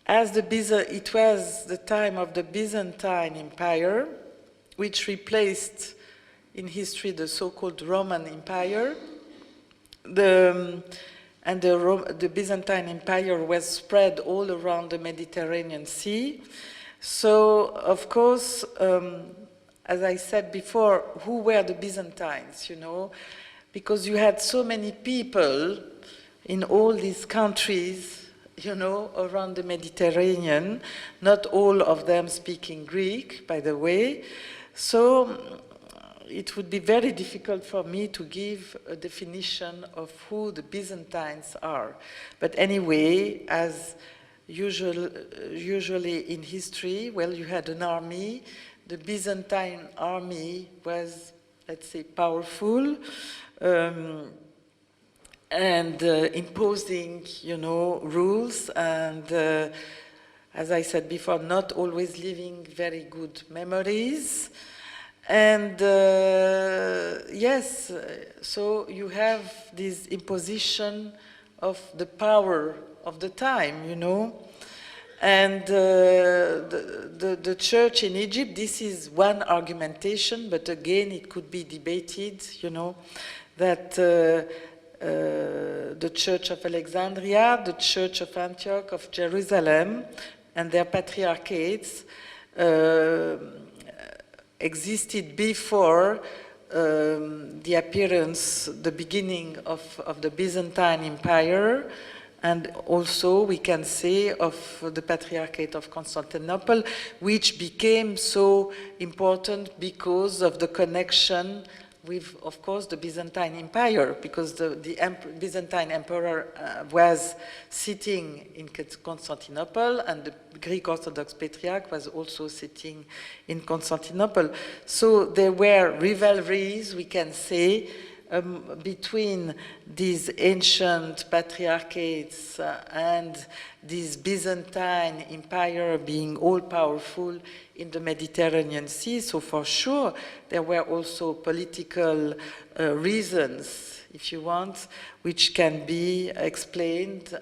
It was the time of the Byzantine Empire, which replaced in history the so-called Roman Empire. The Byzantine Empire was spread all around the Mediterranean Sea. So, of course, as I said before, who were the Byzantines, you know? Because you had so many people in all these countries, you know, around the Mediterranean, not all of them speaking Greek, by the way. So it would be very difficult for me to give a definition of who the Byzantines are. But anyway, as usually in history, well, you had an army. The Byzantine army was, let's say, powerful, and imposing, you know, rules, and as I said before, not always leaving very good memories. And yes, so you have this imposition of the power of the time, you know. And the church in Egypt, this is one argumentation, but again, it could be debated, you know, that the Church of Alexandria, the Church of Antioch, of Jerusalem, and their patriarchates existed before the appearance, the beginning of the Byzantine Empire, and also we can say of the Patriarchate of Constantinople, which became so important because of the connection with, of course, the Byzantine Empire, because the Byzantine Emperor was sitting in Constantinople, and the Greek Orthodox Patriarch was also sitting in Constantinople. So there were rivalries, we can say, between these ancient patriarchates and this Byzantine Empire being all-powerful in the Mediterranean Sea. So for sure, there were also political reasons, if you want, which can be explained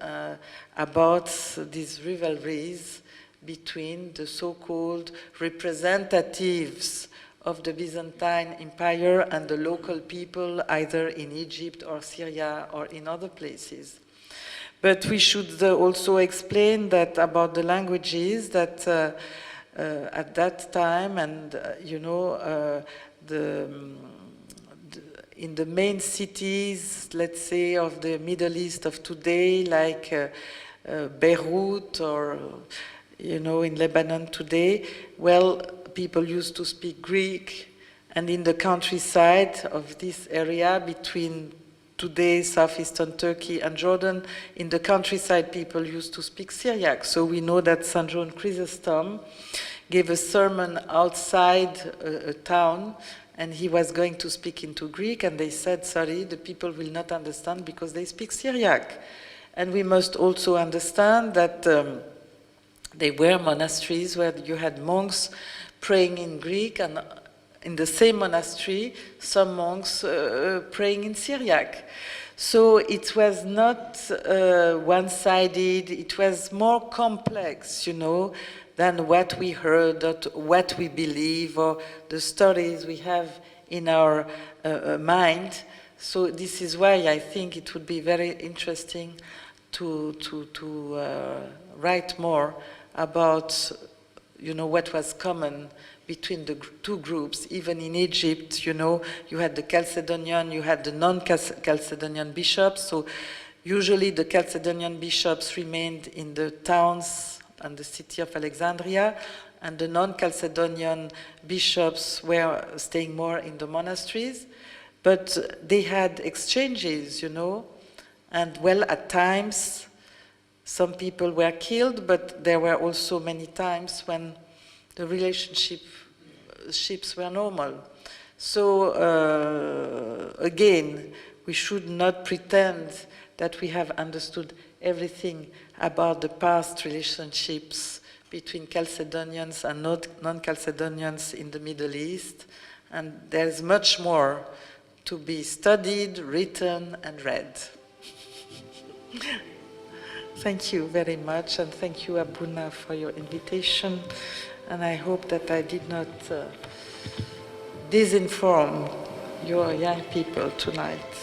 about these rivalries between the so-called representatives of the Byzantine Empire and the local people, either in Egypt or Syria or in other places. But we should also explain that about the languages, that at that time, and you know, in the main cities, let's say, of the Middle East of today, like Beirut or, you know, in Lebanon today, well, people used to speak Greek, and in the countryside of this area between today southeastern Turkey and Jordan, in the countryside people used to speak Syriac. So we know that St. John Chrysostom gave a sermon outside a town, and he was going to speak into Greek, and they said, sorry, the people will not understand because they speak Syriac. And we must also understand that there were monasteries where you had monks praying in Greek, and in the same monastery, some monks praying in Syriac. So it was not one-sided, it was more complex, than what we heard, or what we believe, or the stories we have in our mind. So this is why I think it would be very interesting to write more about, what was common between the two groups. Even in Egypt, you had the Chalcedonian, you had the non-Chalcedonian bishops. So usually the Chalcedonian bishops remained in the towns and the city of Alexandria, and the non-Chalcedonian bishops were staying more in the monasteries. But they had exchanges, and at times some people were killed, but there were also many times when the relationships were normal. So again, we should not pretend that we have understood everything about the past relationships between Chalcedonians and non-Chalcedonians in the Middle East. And there's much more to be studied, written, and read. Thank you very much, and thank you, Abuna, for your invitation. And I hope that I did not disinform your young people tonight.